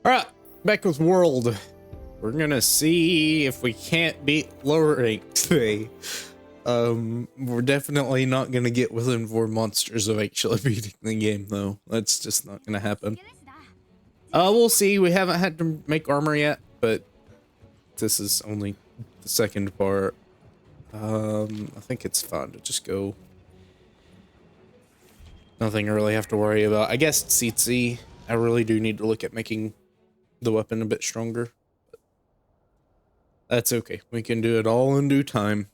All right, back with World. We're gonna see if we can't beat lower rank today. We're definitely not gonna get within 4 monsters of actually beating the game, though. That's just not gonna happen. We'll see. We haven't had to make armor yet, but this is only the second part. I think it's fine to just go. Nothing I really have to worry about. I guess Tsitsi, I really do need to look at making the weapon a bit stronger. But that's okay. We can do it all in due time.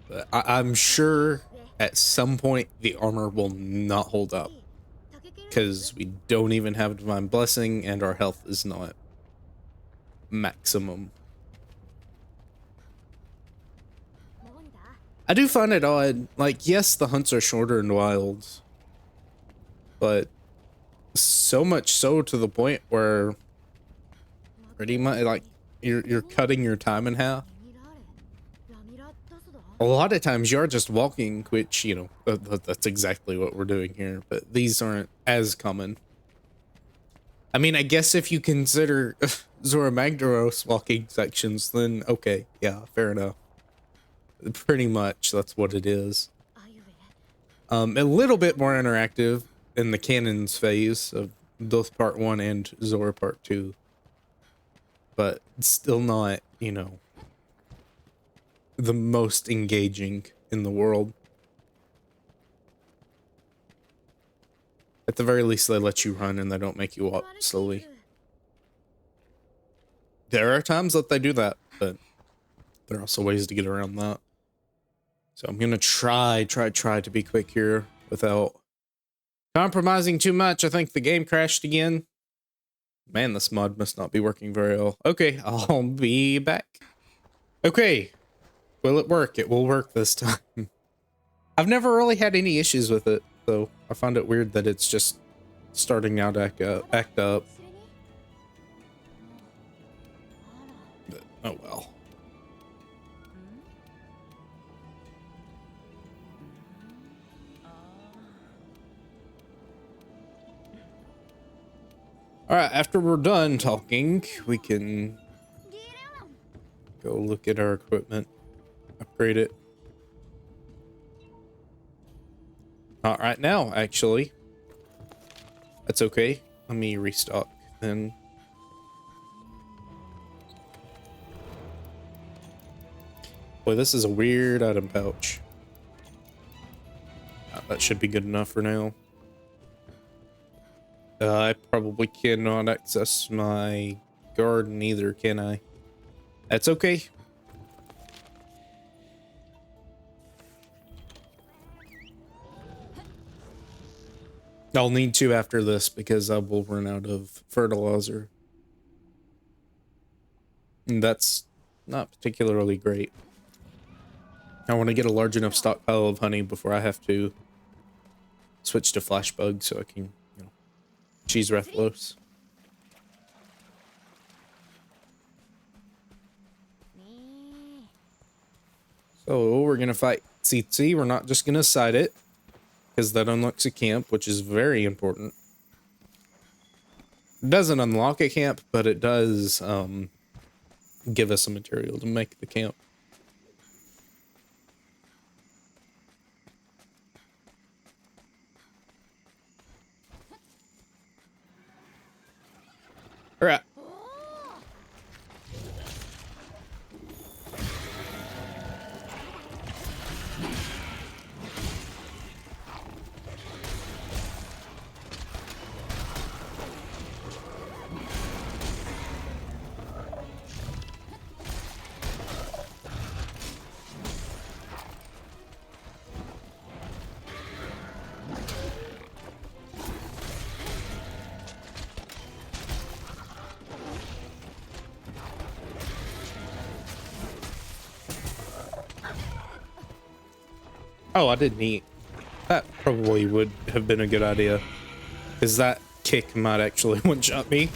But I'm sure at some point the armor will not hold up, because we don't even have Divine Blessing and our health is not maximum. I do find it odd. Like, yes, the hunts are shorter in Wilds, but so much so to the point where pretty much like you're cutting your time in half. A lot of times you're just walking, which, you know, that's exactly what we're doing here, but these aren't as common. I mean, I guess if you consider Zorah Magdaros walking sections, then okay, yeah, fair enough. Pretty much that's what it is. A little bit more interactive in the cannons phase of both part 1 and Zorah part 2, but still not, you know, the most engaging in the world. At the very least, they let you run and they don't make you walk slowly. There are times that they do that, but there are also ways to get around that. So I'm gonna try to be quick here without compromising too much. I think the game crashed again. Man, this mod must not be working very well. Okay, I'll be back. Okay, will it work? It will work this time. I've never really had any issues with it, so I find it weird that it's just starting now to act up. But, oh well. All right, after we're done talking, we can go look at our equipment, upgrade it. Not right now, actually. That's okay. Let me restock then. Boy, this is a weird item pouch. That should be good enough for now. I probably cannot access my garden either, can I? That's okay. I'll need to after this because I will run out of fertilizer. And that's not particularly great. I want to get a large enough stockpile of honey before I have to switch to Flashbug so I can, you know, cheese Rathalos. So we're gonna fight Tsitsi. We're not just gonna side it, because that unlocks a camp, which is very important. It doesn't unlock a camp, but it does give us some material to make the camp. All right. Oh, I didn't eat. That probably would have been a good idea, because that kick might actually one-shot me.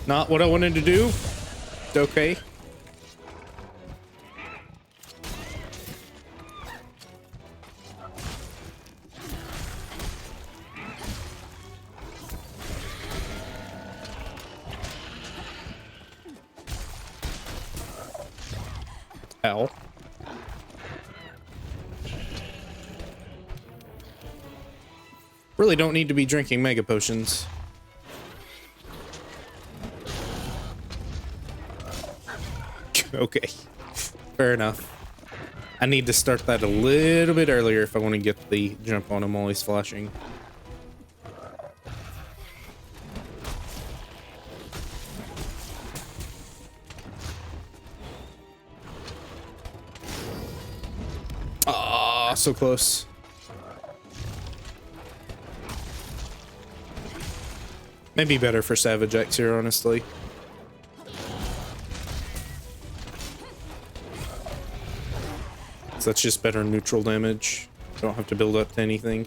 Not what I wanted to do. Okay. Ow. Really don't need to be drinking mega potions. Okay, fair enough. I need to start that a little bit earlier if I want to get the jump on him while he's flashing. Ah, so close. Maybe better for Savage X here, honestly. So that's just better neutral damage. Don't have to build up to anything.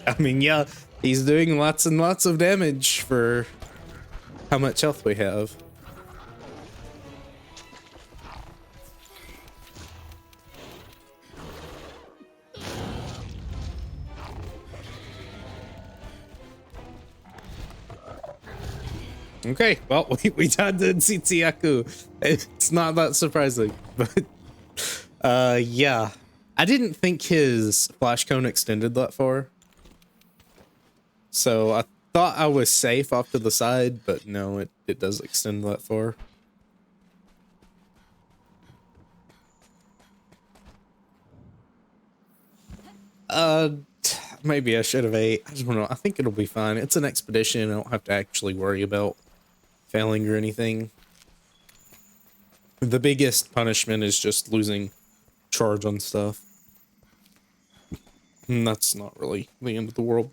I mean, yeah, he's doing lots and lots of damage for how much health we have. Okay, well, we died to Tsitsiaku. It's not that surprising, but yeah. I didn't think his flash cone extended that far. So I thought I was safe off to the side, but no, it does extend that far. Maybe I should have ate. I don't know. I think it'll be fine. It's an expedition. I don't have to actually worry about failing or anything. The biggest punishment is just losing charge on stuff. And that's not really the end of the world.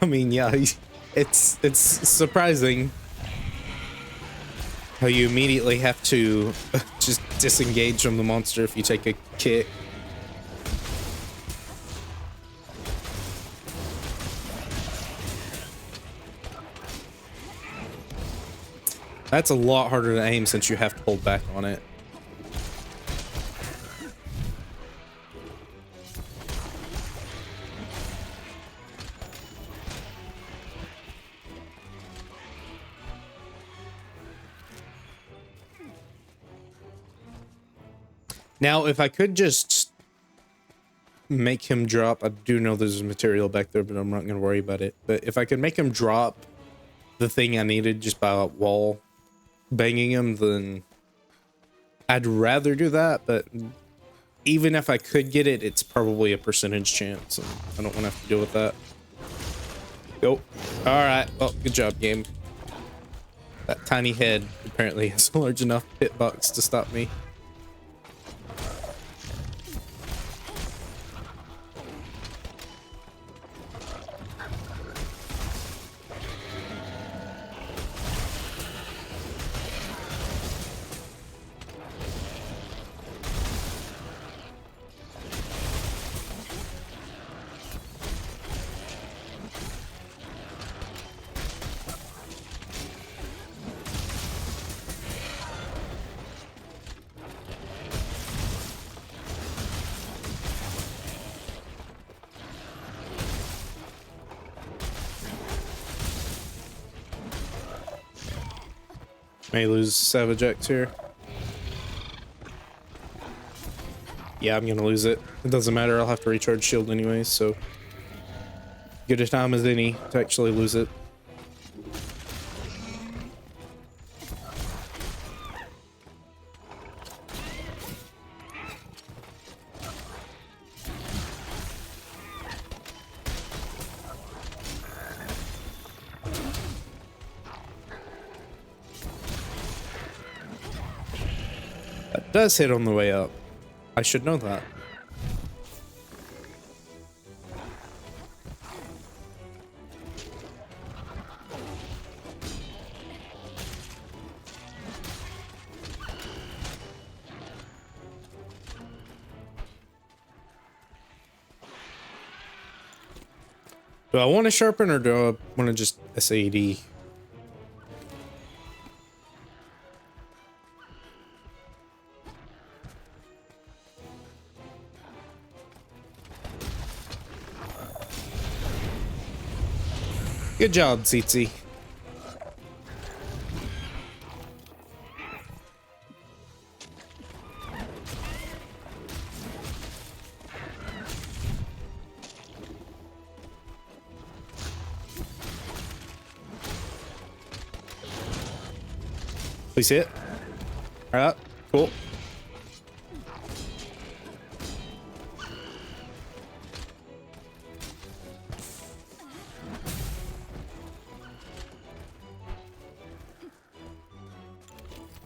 I mean, yeah, it's surprising how you immediately have to just disengage from the monster if you take a kick. That's a lot harder to aim since you have to hold back on it. Now, if I could just make him drop, I do know there's material back there, but I'm not going to worry about it. But if I could make him drop the thing I needed just by wall banging him, then I'd rather do that. But even if I could get it, it's probably a percentage chance. And I don't want to have to deal with that. Go. All right. Well, good job, game. That tiny head apparently has a large enough hitbox to stop me. May lose Savage X here. Yeah, I'm gonna lose it. It doesn't matter, I'll have to recharge shield anyways, so good a time as any to actually lose it. That does hit on the way up. I should know that. Do I want to sharpen or do I want to just SAD? Good job, Tsitsi. Please hit. All right, cool.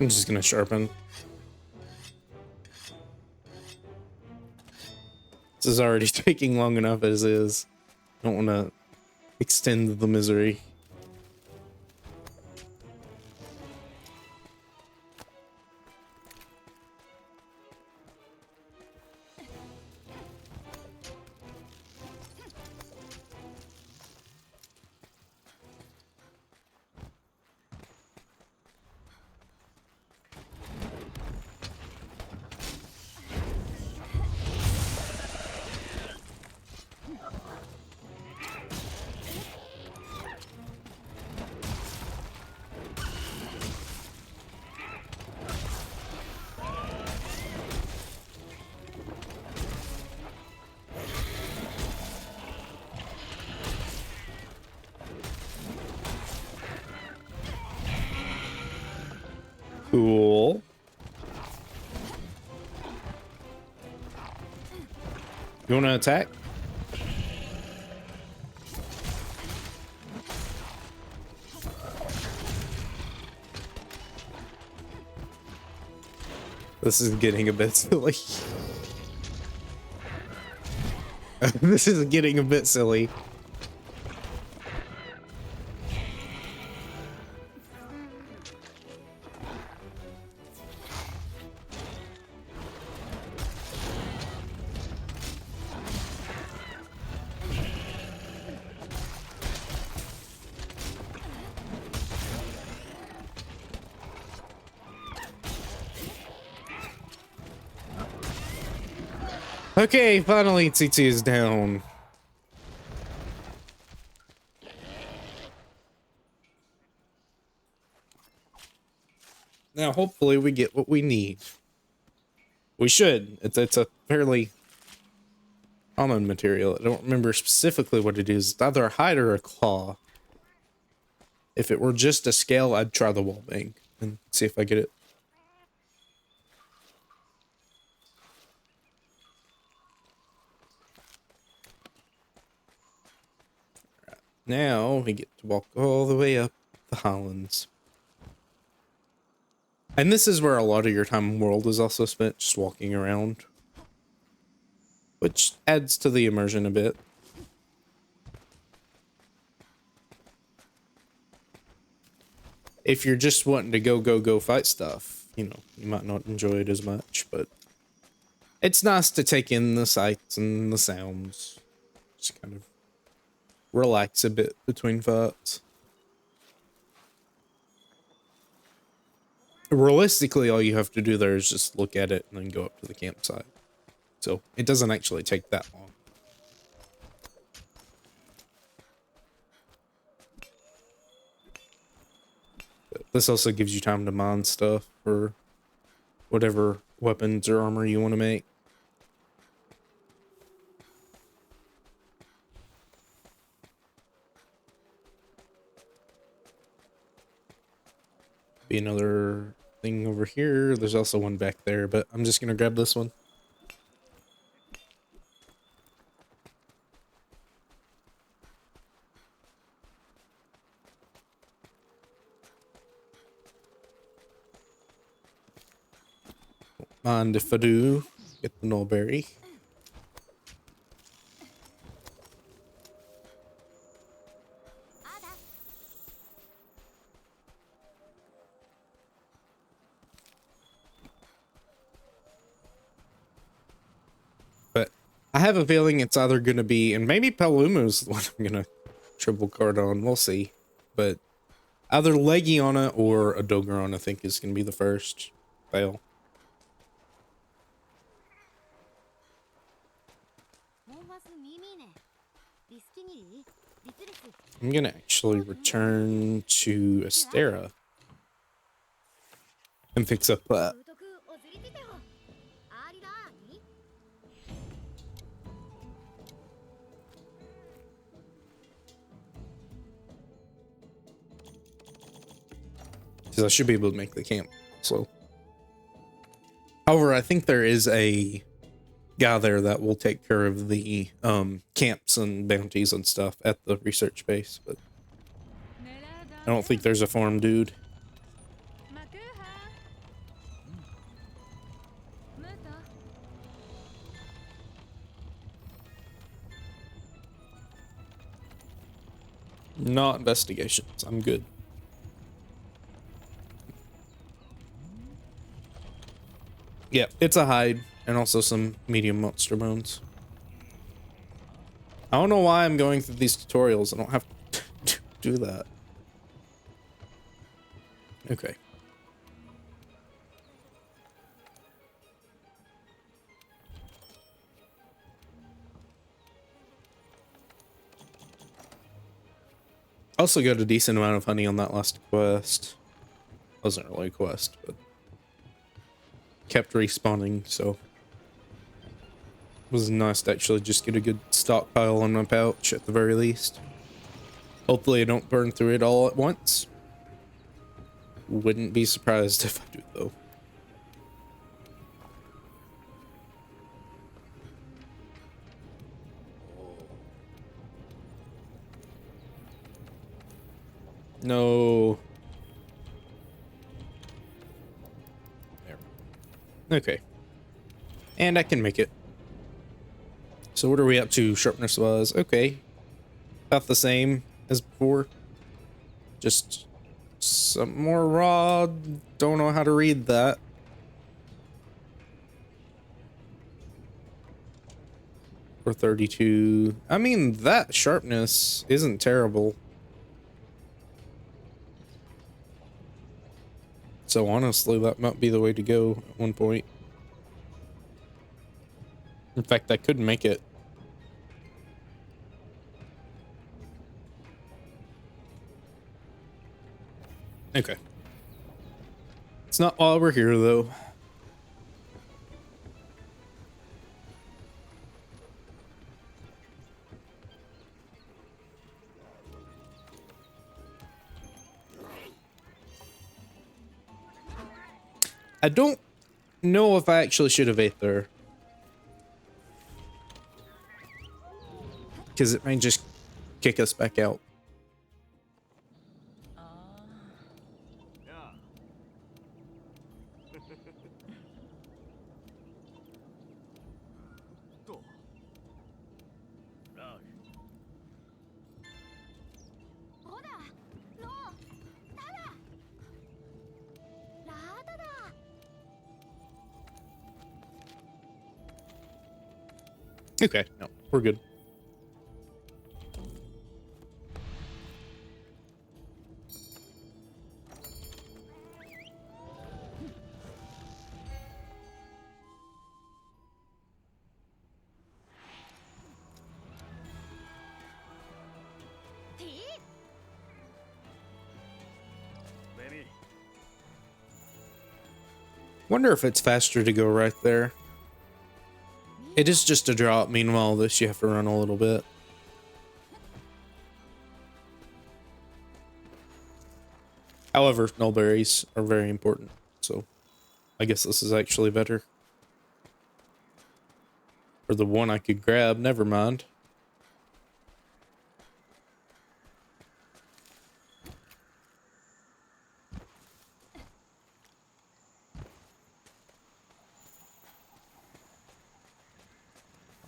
I'm just gonna sharpen. This is already taking long enough as is. Don't want to extend the misery. Cool. You want to attack? This is getting a bit silly. This is getting a bit silly. Okay, finally Tsitsi is down. Now hopefully we get what we need. We should. It's a fairly common material. I don't remember specifically what it is. It's either a hide or a claw. If it were just a scale, I'd try the wall bang and see if I get it. Now we get to walk all the way up the Highlands. And this is where a lot of your time in world is also spent, just walking around. Which adds to the immersion a bit. If you're just wanting to go fight stuff, you know, you might not enjoy it as much, but it's nice to take in the sights and the sounds. Just kind of relax a bit between fights. Realistically, all you have to do there is just look at it and then go up to the campsite. So it doesn't actually take that long. But this also gives you time to mine stuff for whatever weapons or armor you want to make. Be another thing over here. There's also one back there, but I'm just gonna grab this one. Mind if I do? Get the Nullberry. But I have a feeling it's either going to be, and maybe Palumu's the one I'm going to triple card on. We'll see. But either Legiona or a Dogoron, I think, is going to be the first fail. I'm going to actually return to Astera and fix up that. Because I should be able to make the camp. So, however, I think there is a guy there that will take care of the camps and bounties and stuff at the research base, but I don't think there's a farm dude. Not investigations. I'm good. Yeah, it's a hide and also some medium monster bones. I don't know why I'm going through these tutorials. I don't have to do that. Okay. Also got a decent amount of honey on that last quest. Wasn't really a quest, but kept respawning, so it was nice to actually just get a good stockpile on my pouch at the very least. Hopefully I don't burn through it all at once. Wouldn't be surprised if I do, though. No. There. Okay. And I can make it. So what are we up to sharpness wise? Okay. About the same as before. Just some more raw. Don't know how to read that. For 32. I mean, that sharpness isn't terrible. So honestly, that might be the way to go at one point. In fact, I could make it. Okay. It's not while we're here, though. I don't know if I actually should have ate there. Because it may just kick us back out. Okay, no, we're good. Wonder if it's faster to go right there. It is just a drop. Meanwhile, this you have to run a little bit. However, nullberries are very important, so I guess this is actually better. Or the one I could grab, never mind.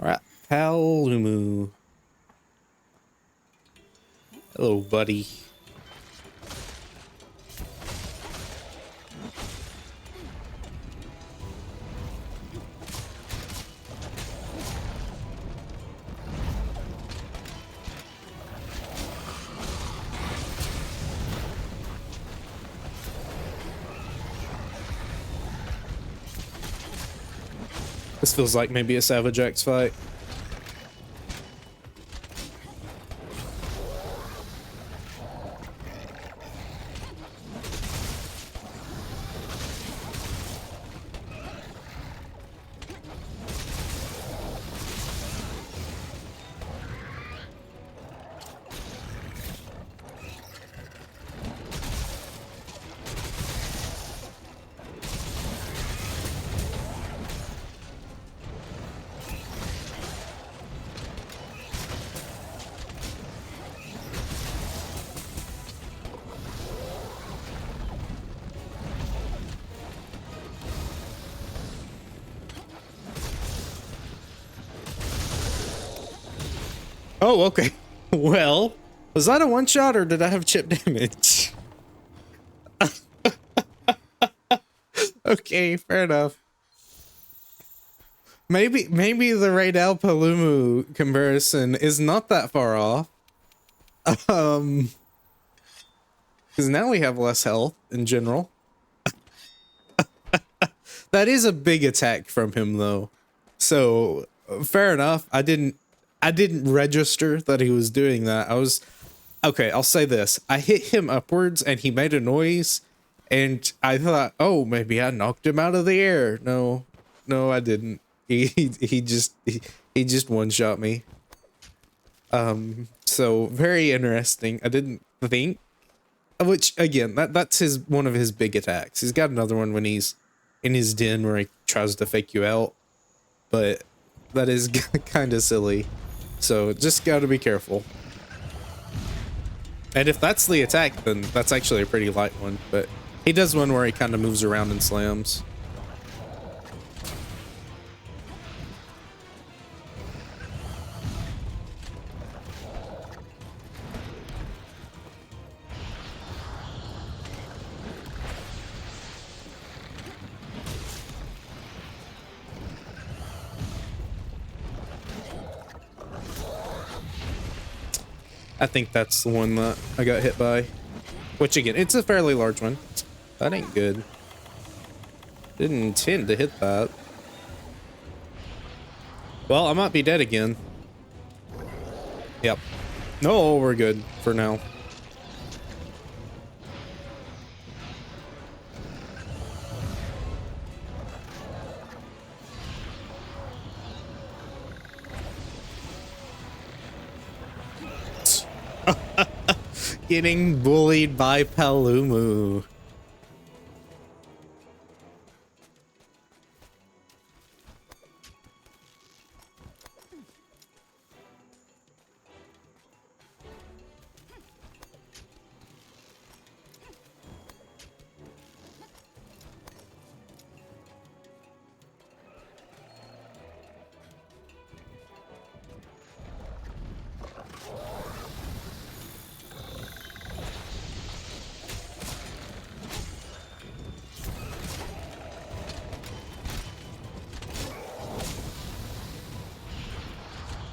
Alright, Palumu. Hello, buddy. This feels like maybe a Savage X fight. Oh, okay. Well, was that a one shot or did I have chip damage? Okay, fair enough. Maybe the Raidal Palumu comparison is not that far off. Because now we have less health in general. That is a big attack from him though. So fair enough. I didn't register that he was doing that. Okay, I'll say this. I hit him upwards and he made a noise and I thought, oh, maybe I knocked him out of the air. No, I didn't. He just one-shot me. So very interesting. I didn't think, which again, that's one of his big attacks. He's got another one when he's in his den where he tries to fake you out, but that is kind of silly. So just got to be careful. And if that's the attack, then that's actually a pretty light one, but he does one where he kind of moves around and slams. I think that's the one that I got hit by. Which again, it's a fairly large one. That ain't good. Didn't intend to hit that. Well, I might be dead again. Yep. No, we're good for now. Getting bullied by Palumu.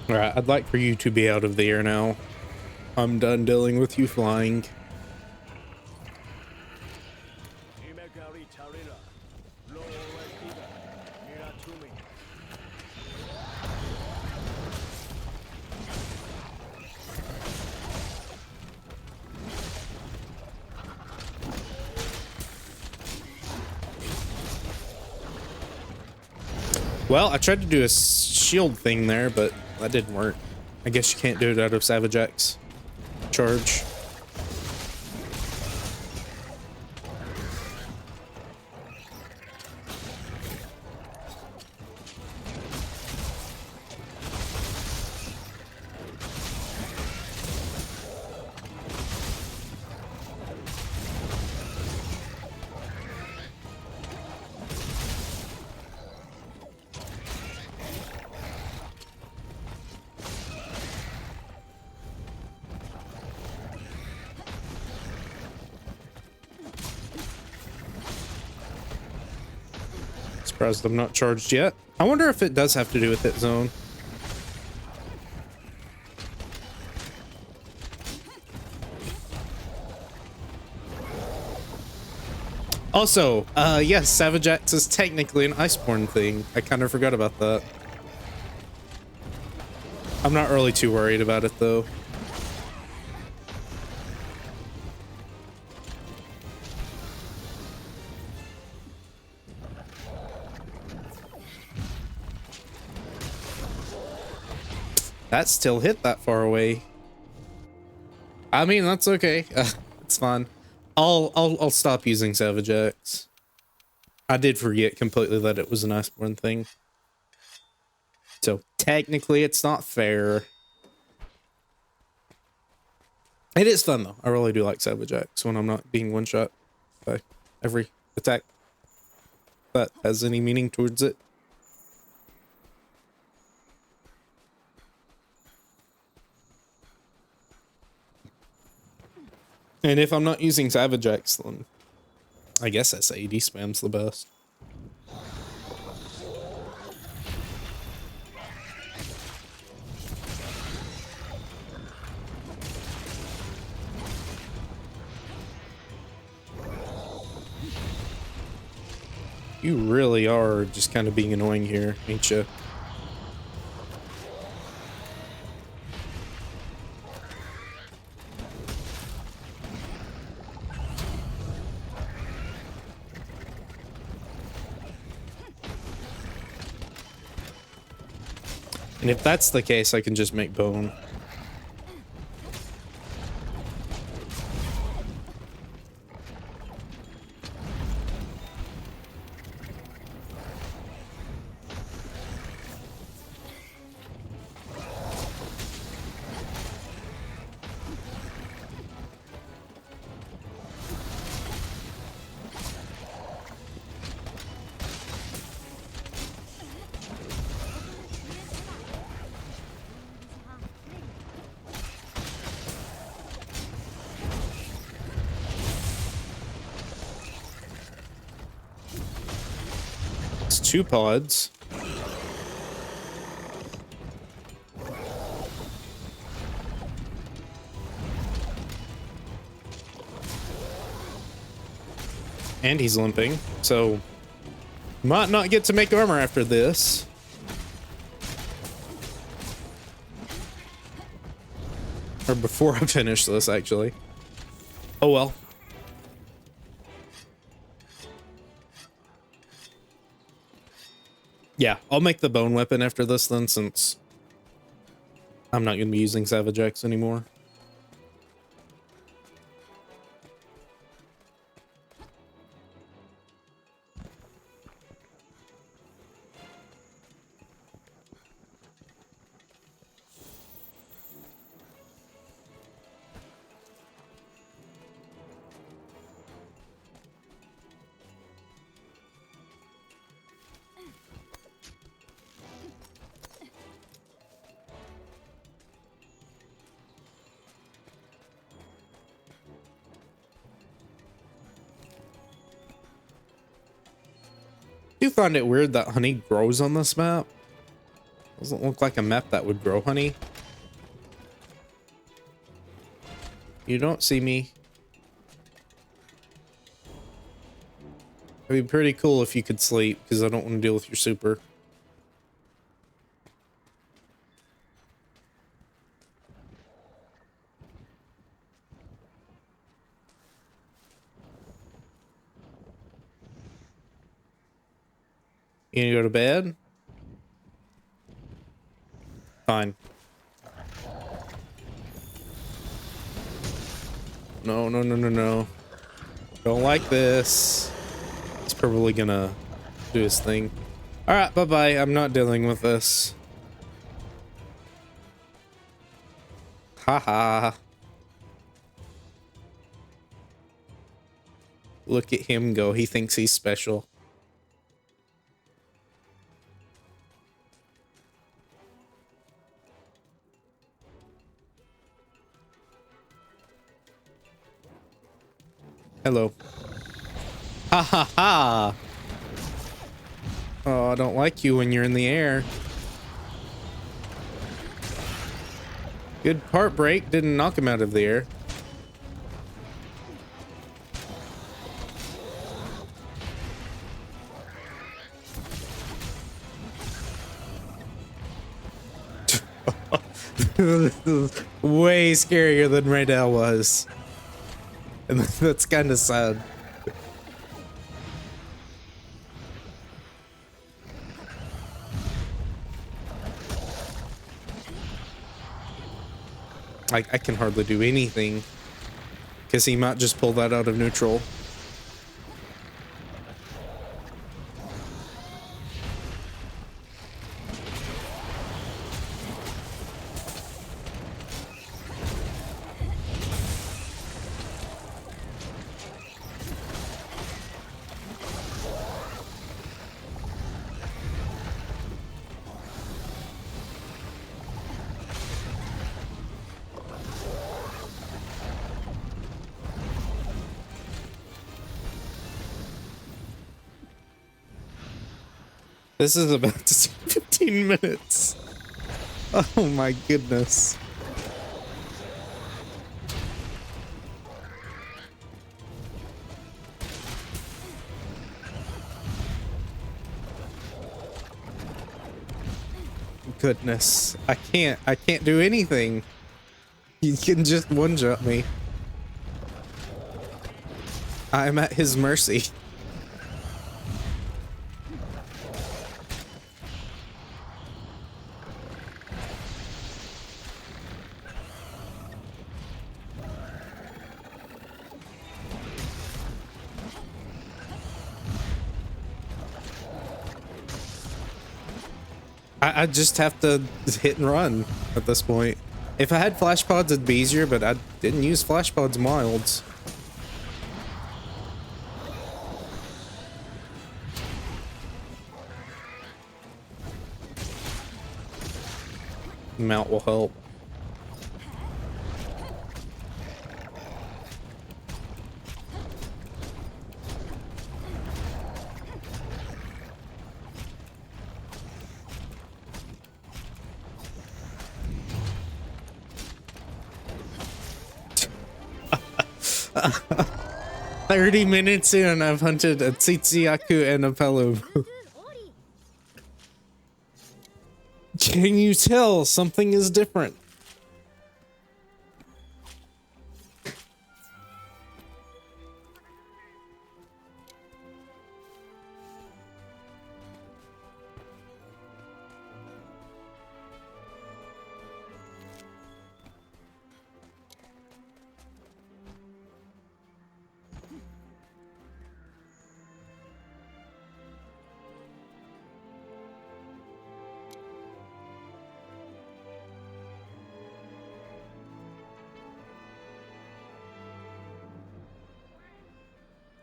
Alright, I'd like for you to be out of the air now. I'm done dealing with you flying. Well, I tried to do a shield thing there, but that didn't work. I guess you can't do it out of Savage X. Charge. Surprised I'm not charged yet. I wonder if it does have to do with hit zone. Also, yes, Savage Axe is technically an Iceborne thing. I kind of forgot about that. I'm not really too worried about it, though. That still hit that far away. I mean, that's okay. It's fine. I'll stop using Savage Axe. I did forget completely that it was an Iceborne thing. So technically it's not fair. It is fun though. I really do like Savage Axe when I'm not being one shot by every attack that has any meaning towards it. And if I'm not using Savage Axe, then I guess SAD spam's the best. You really are just kind of being annoying here, ain't you? And if that's the case, I can just make bone. It's 2 pods. And he's limping, so might not get to make armor after this. Or before I finish this, actually. Oh well. Yeah, I'll make the bone weapon after this then, since I'm not going to be using Savage Axe anymore. I do find it weird that honey grows on this map. Doesn't look like a map that would grow honey. You don't see me. It'd be pretty cool if you could sleep, because I don't want to deal with your super. You gonna go to bed? Fine. No, no, no, no, no. Don't like this. It's probably gonna do his thing. Alright, bye-bye. I'm not dealing with this. Haha. Look at him go. He thinks he's special. Hello. Ha ha ha. Oh, I don't like you when you're in the air. Good part break. Didn't knock him out of the air. is way scarier than Raydell was. And that's kind of sad. I can hardly do anything because he might just pull that out of neutral. This is about to take 15 minutes. Oh my goodness. Goodness. I can't do anything. He can just one-shot me. I'm at his mercy. I just have to hit and run at this point. If I had flash pods, it'd be easier, but I didn't use flash pods milds. Mount will help. "30 minutes in, I've hunted a Tsitsiaku and a Palumu." Can you tell something is different?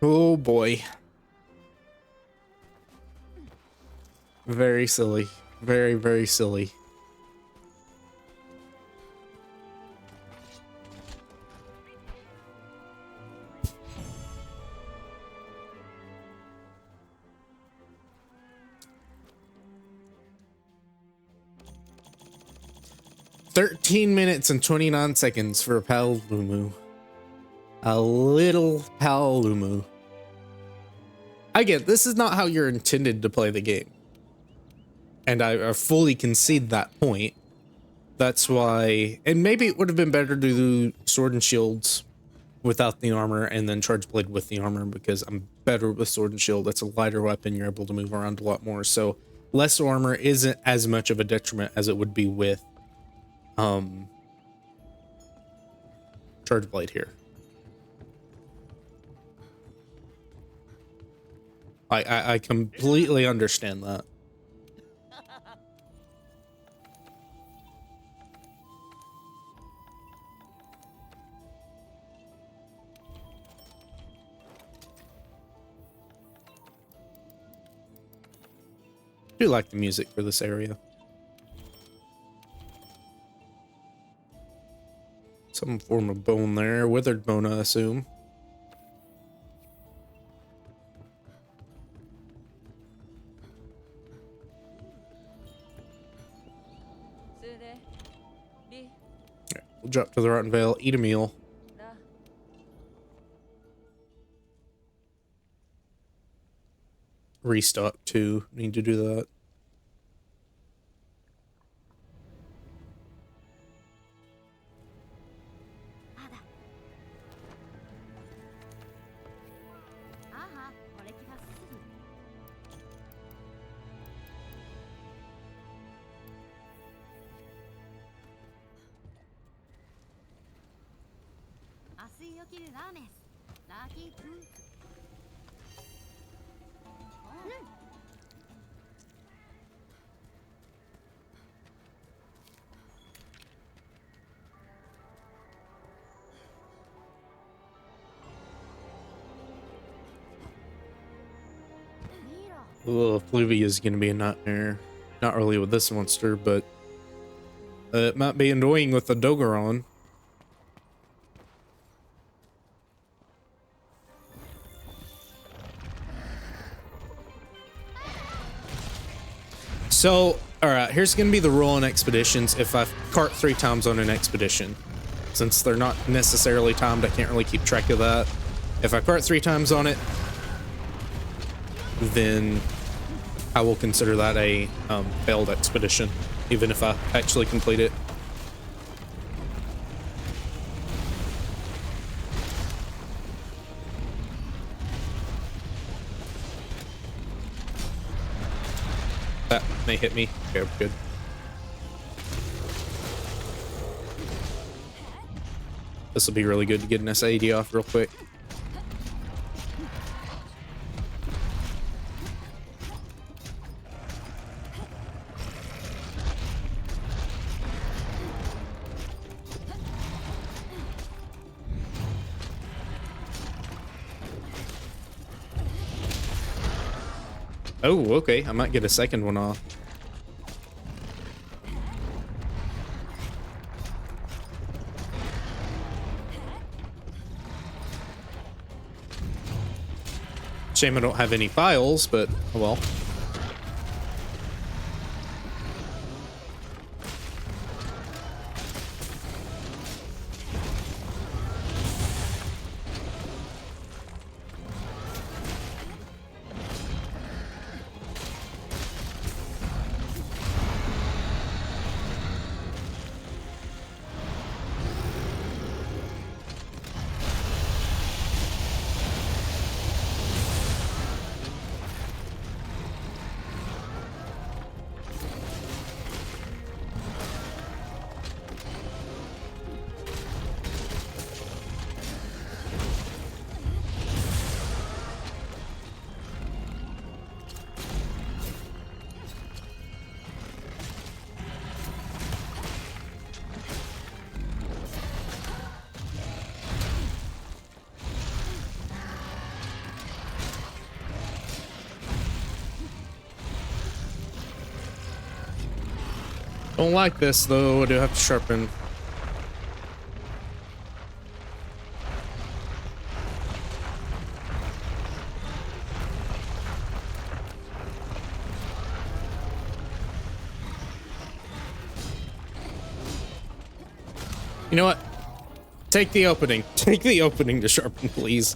Oh boy. Very silly. Very, very silly. "13 minutes and 29 seconds for a Palumu. A little Palumu." I get this is not how you're intended to play the game. And I fully concede that point. That's why, and maybe it would have been better to do sword and shields without the armor and then charge blade with the armor, because I'm better with sword and shield. That's a lighter weapon. You're able to move around a lot more. So less armor isn't as much of a detriment as it would be with charge blade here. I completely understand that. I do like the music for this area. Some form of bone there. Withered bone, I assume. Right, we'll drop to the Rotten Vale, eat a meal. Restock too. Need to do that. Ugh, Fluvia is going to be a nightmare. Not really with this monster, but it might be annoying with the Dogoron. So, alright, here's going to be the rule on expeditions if I cart 3 times on an expedition. Since they're not necessarily timed, I can't really keep track of that. If I cart 3 times on it, then I will consider that a failed expedition, even if I actually complete it. That may hit me. Okay, we're good. This will be really good to get an SAD off real quick. Oh, okay. I might get a second one off. Shame I don't have any files, but oh well. Don't like this though. I do have to sharpen. You know what? Take the opening. Take the opening to sharpen, please.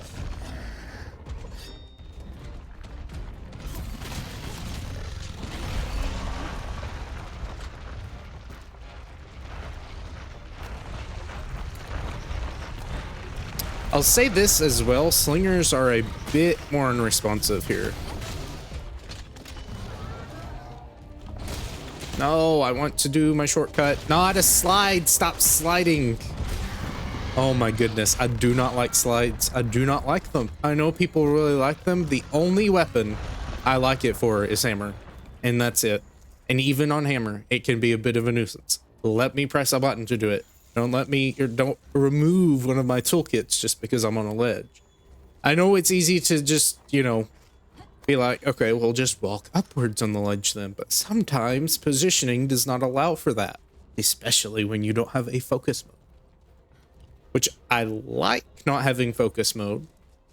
I'll say this as well, slingers are a bit more unresponsive here. No, I want to do my shortcut. Not a slide, stop sliding. Oh my goodness, I do not like slides. I do not like them. I know people really like them. The only weapon I like it for is hammer, and that's it. And even on hammer, it can be a bit of a nuisance. Let me press a button to do it. Don't let me, or don't remove one of my toolkits just because I'm on a ledge. I know it's easy to just, you know, be like, okay, we'll just walk upwards on the ledge then, but sometimes positioning does not allow for that, especially when you don't have a focus mode. Which I like not having focus mode.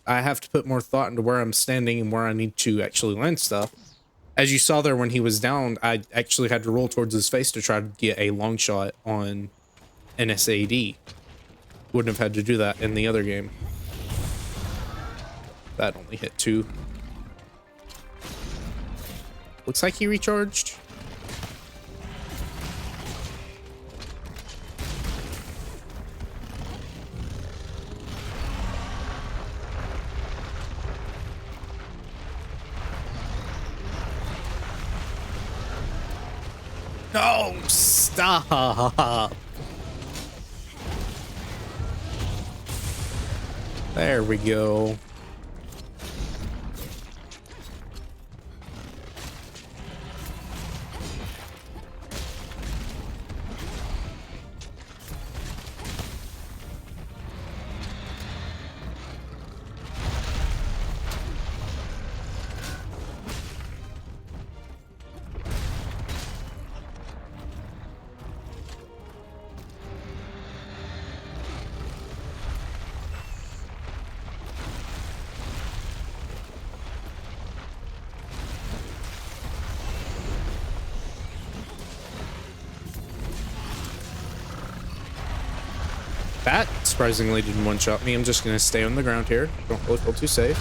I have to put more thought into where I'm standing and where I need to actually land stuff. As you saw there when he was down, I actually had to roll towards his face to try to get a long shot on an SAD. Wouldn't have had to do that in the other game. That only hit 2. Looks like he recharged. No, stop. There we go. That surprisingly didn't one-shot me. I'm just gonna stay on the ground here. Don't really feel too safe.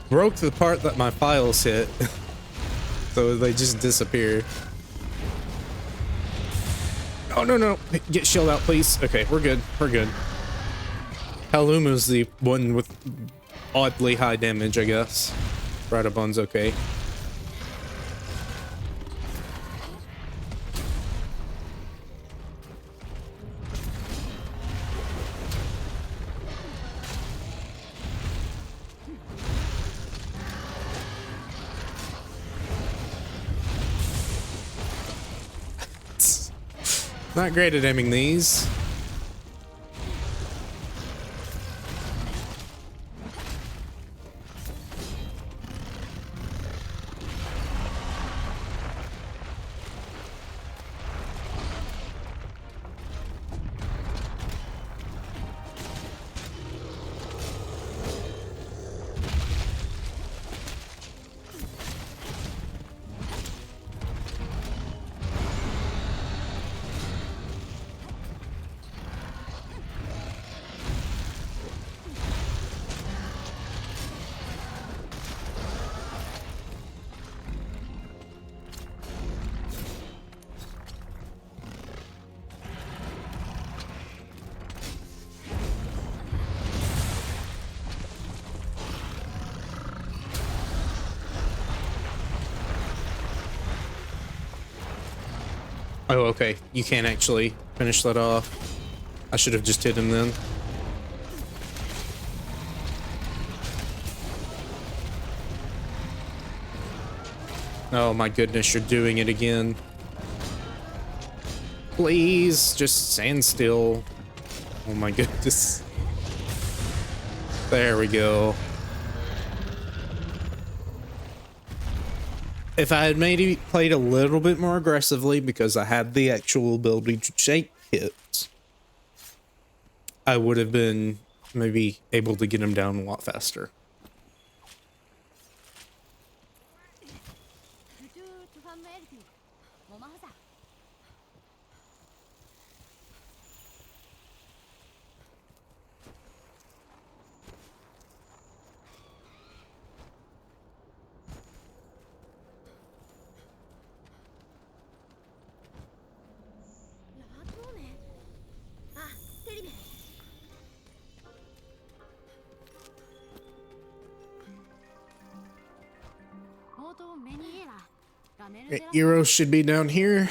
Broke the part that my files hit, so they just disappear. Oh, no, no. Get shield out, please. Okay, we're good. We're good. Haluma's the one with oddly high damage, I guess. Radabon's okay. Not great at aiming these. Oh, okay. You can't actually finish that off. I should have just hit him then. Oh my goodness, you're doing it again. Please, just stand still. Oh my goodness. There we go. If I had maybe played a little bit more aggressively because I had the actual ability to take hits, I would have been maybe able to get him down a lot faster. Eros should be down here.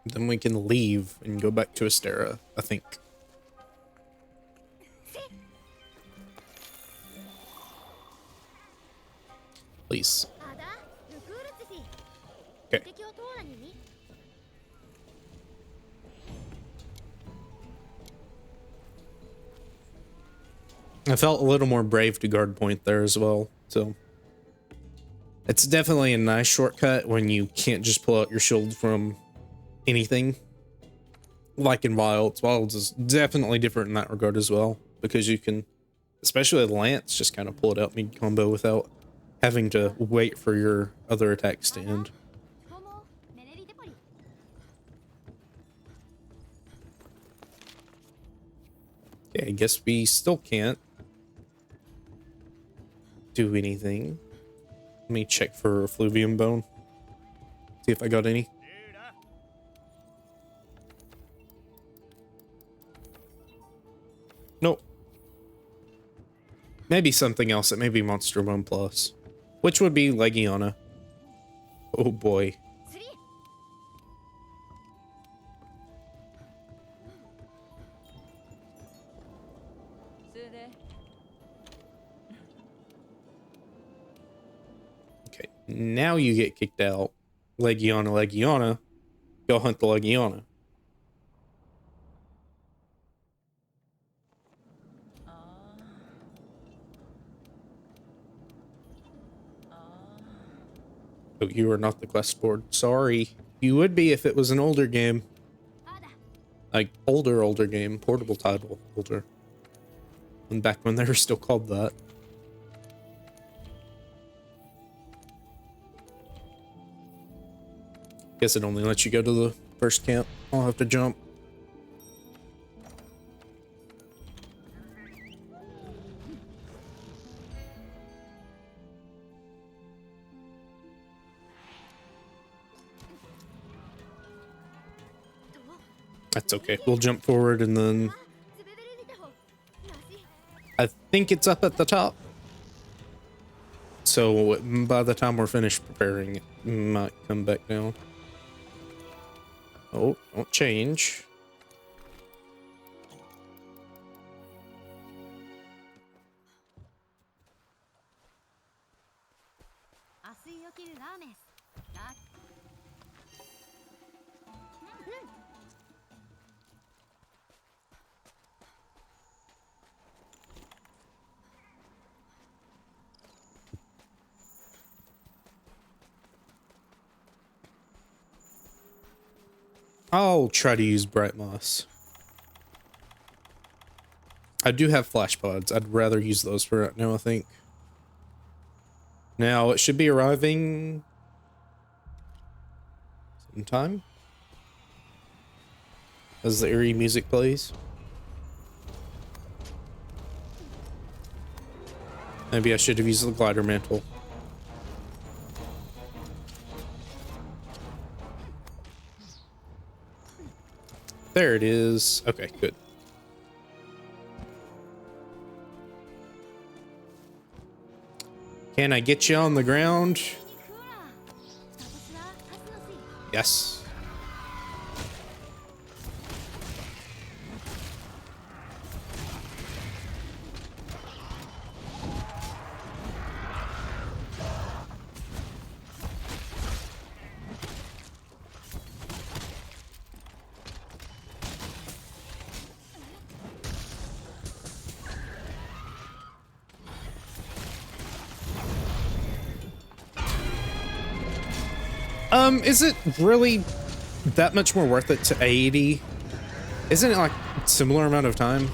Then we can leave and go back to Astera, I think. Please. Okay. I felt a little more brave to guard point there as well, so. It's definitely a nice shortcut when you can't just pull out your shield from anything. like in Wilds. Wilds is definitely different in that regard as well, because you can, especially with Lance, just kind of pull it out mid combo without having to wait for your other attacks to end. Okay, I guess we still can't do anything. Let me check for Effluvium Bone. See if I got any. Nope. Maybe something else. It may be Monster Bone Plus, which would be Legiana. Oh boy. Okay, now you get kicked out. Legiana. Go hunt the Legiana. Oh, you are not the quest board. Sorry. You would be if it was an older game. Like, older game. Portable title. Older. And back when they were still called that. Guess it only lets you go to the first camp. I'll have to jump. That's okay. We'll jump forward and then... I think it's up at the top. So by the time we're finished preparing, it might come back down. Oh, don't change. I'll try to use Bright Moss. I do have flash pods. I'd rather use those for right now, I think. Now, it should be arriving sometime as the eerie music plays. Maybe I should have used the glider mantle. There it is. Okay, good. Can I get you on the ground? Yes. Is it really that much more worth it to 80? Isn't it like similar amount of time?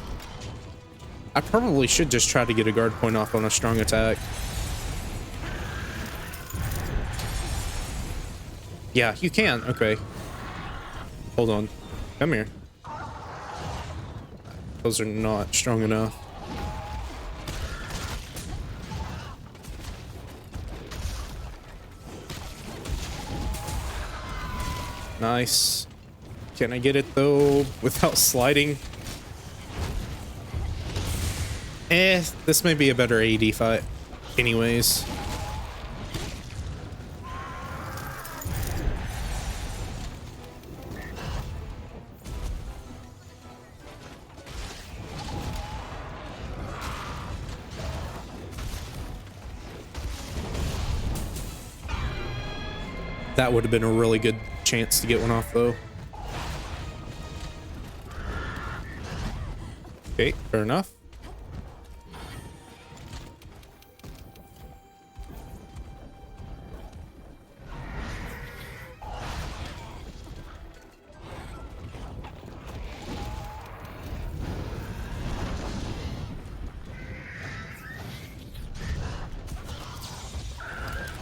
I probably should just try to get a guard point off on a strong attack. Yeah, you can. Okay. Hold on. Come here. Those are not strong enough. Nice. Can I get it though without sliding? This may be a better AD fight anyways. That would have been a really good chance to get one off though. Okay, fair enough.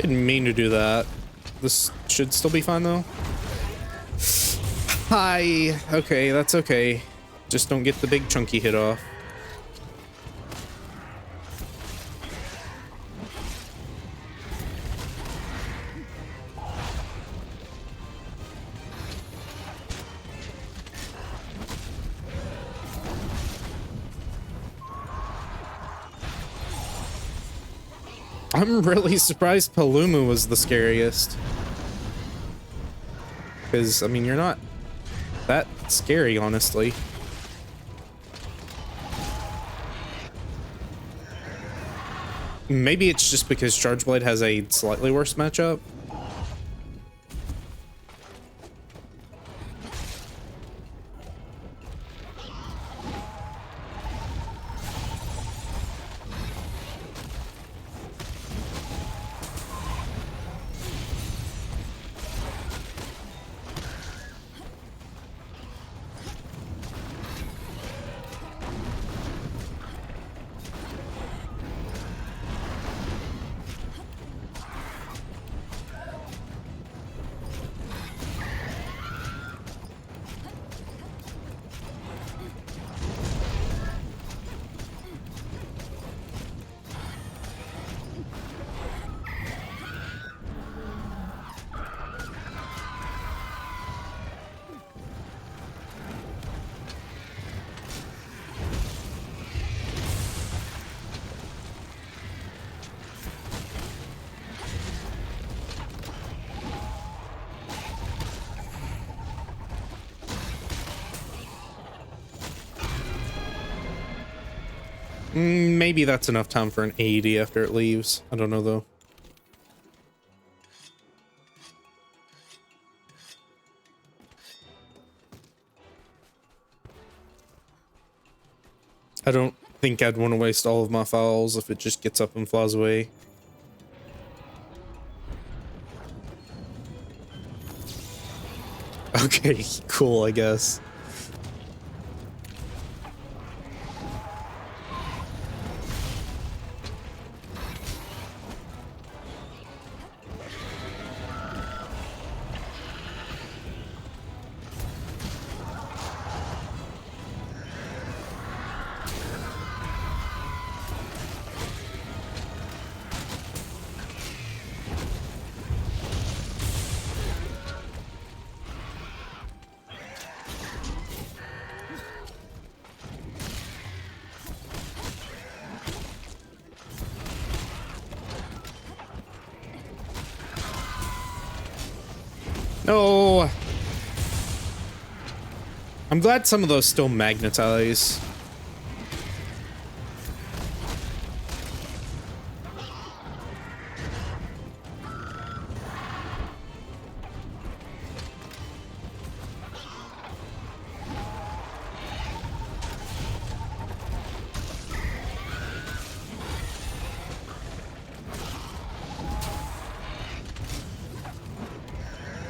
Didn't mean to do that. This should still be fine though. Hi. Okay, that's okay. Just don't get the big chunky hit off. I'm really surprised Palumu was the scariest. Because, I mean, you're not that scary, honestly. Maybe it's just because Charge Blade has a slightly worse matchup. Maybe that's enough time for an AED after it leaves. I don't know though. I don't think I'd want to waste all of my files if it just gets up and flies away. Okay, cool, I guess. No. I'm glad some of those still magnetize.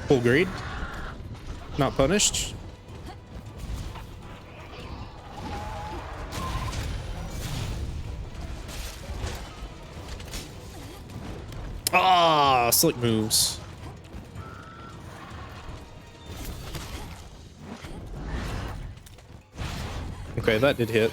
Full grade. Not punished. Ah, slick moves. Okay, that did hit.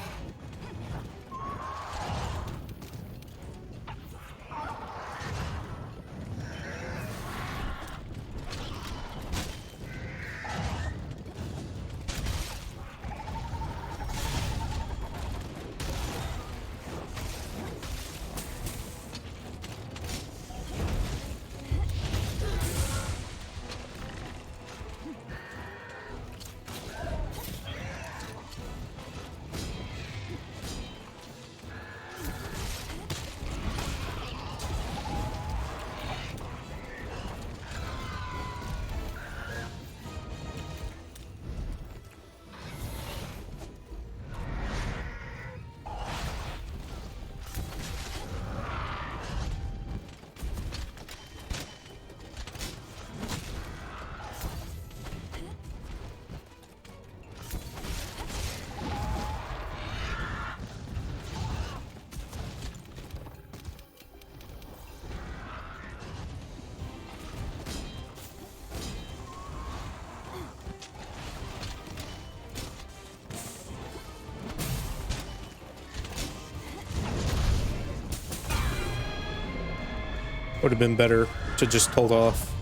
Would have been better to just hold off.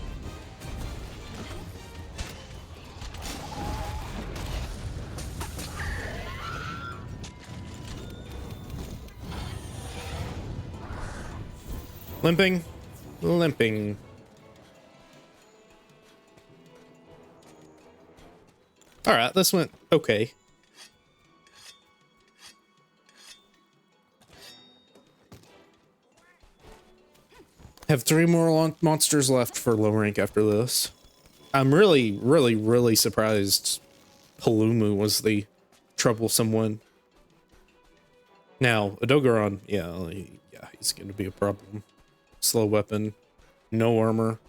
Limping. Limping. Alright, this went okay. Have 3 more monsters left for low rank after this. I'm really surprised Palumu was the troublesome one. Now, Adogaron, yeah, he's gonna be a problem. Slow weapon, no armor.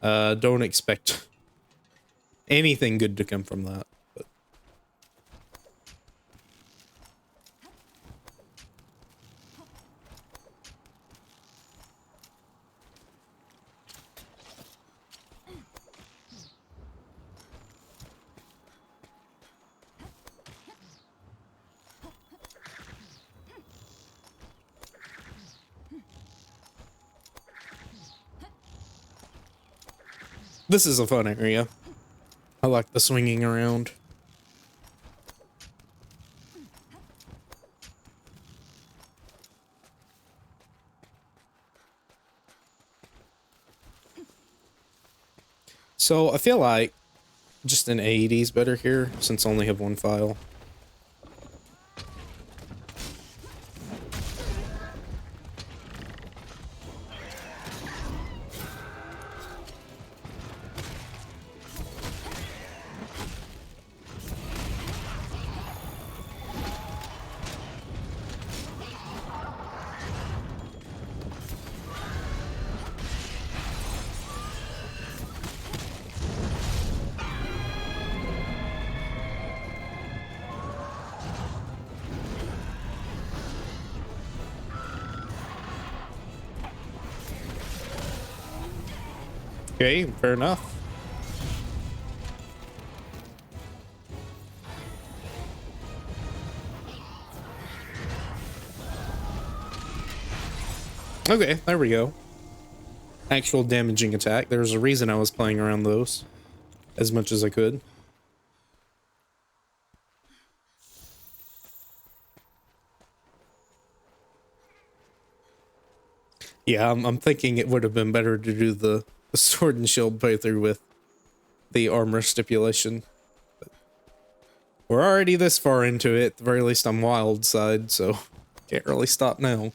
Don't expect anything good to come from that. But. This is a fun area. I like the swinging around. So I feel like just an AED is better here since I only have 1 file. Okay, fair enough. Okay, there we go. Actual damaging attack. There's a reason I was playing around those as much as I could. Yeah, I'm thinking it would have been better to do the sword and shield playthrough with the armor stipulation. But we're already this far into it. At the very least, I'm wild side, so can't really stop now.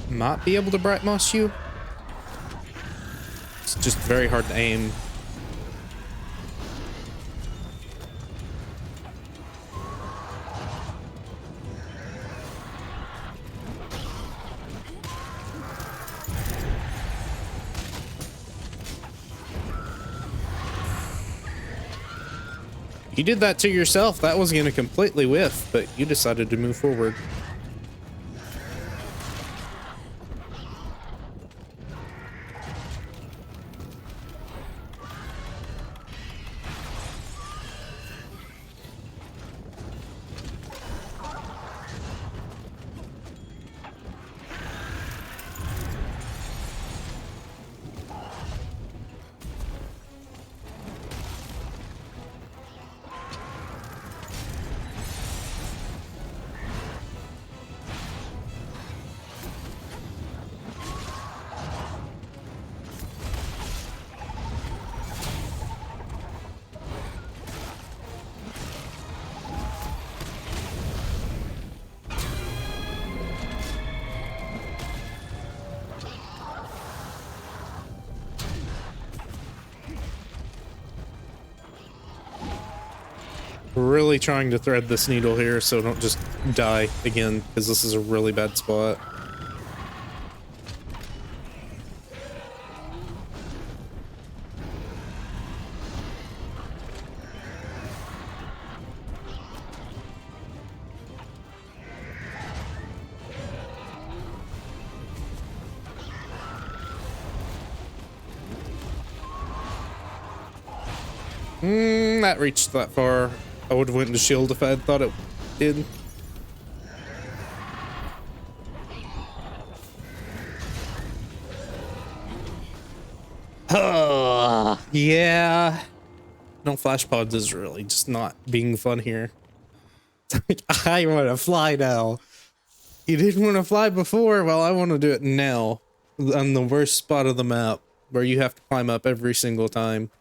Might be able to Bright Moss you. It's just very hard to aim. You did that to yourself. That was going to completely whiff, but you decided to move forward. Really trying to thread this needle here so I don't just die again, because this is a really bad spot. That reached that far. I would have went into shield if I had thought it did. Yeah. No flash pods is really just not being fun here. I want to fly now. You didn't want to fly before? Well, I want to do it now. On the worst spot of the map, where you have to climb up every single time.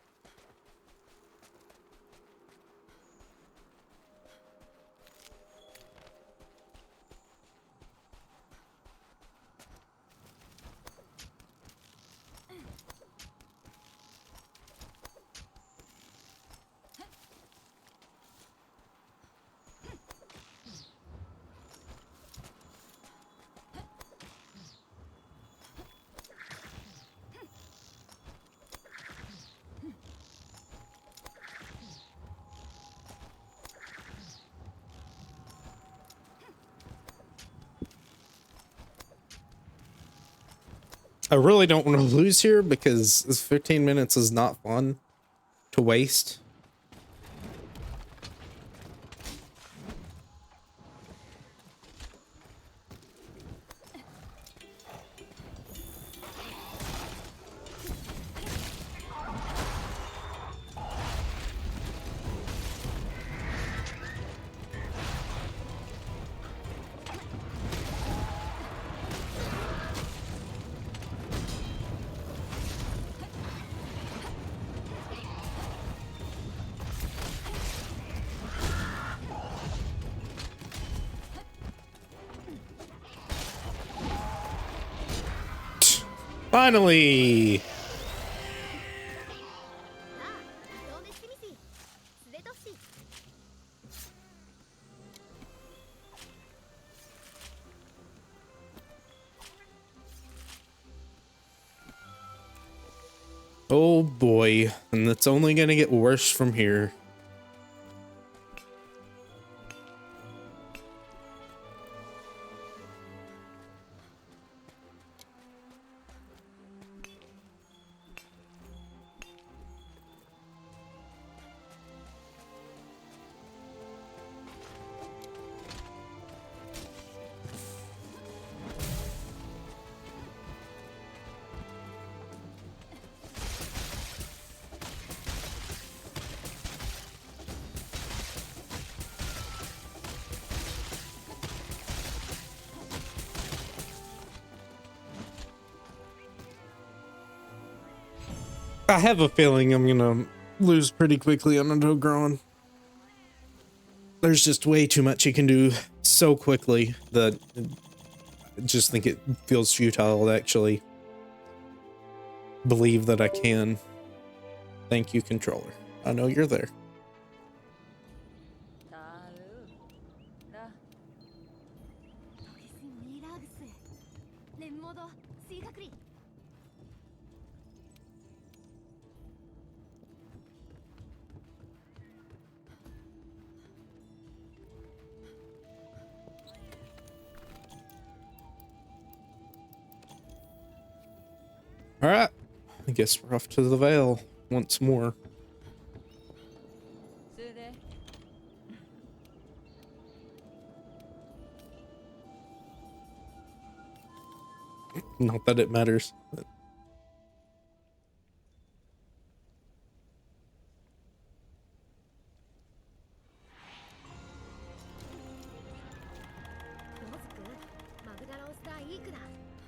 I really don't want to lose here because this 15 minutes is not fun to waste. Finally! Oh boy, and it's only gonna get worse from here. I have a feeling I'm gonna lose pretty quickly on a Dogron. There's just way too much you can do so quickly that I just think it feels futile to actually believe that I can. Thank you, controller. I know you're there. All right, I guess we're off to the Vale once more. Not that it matters. But...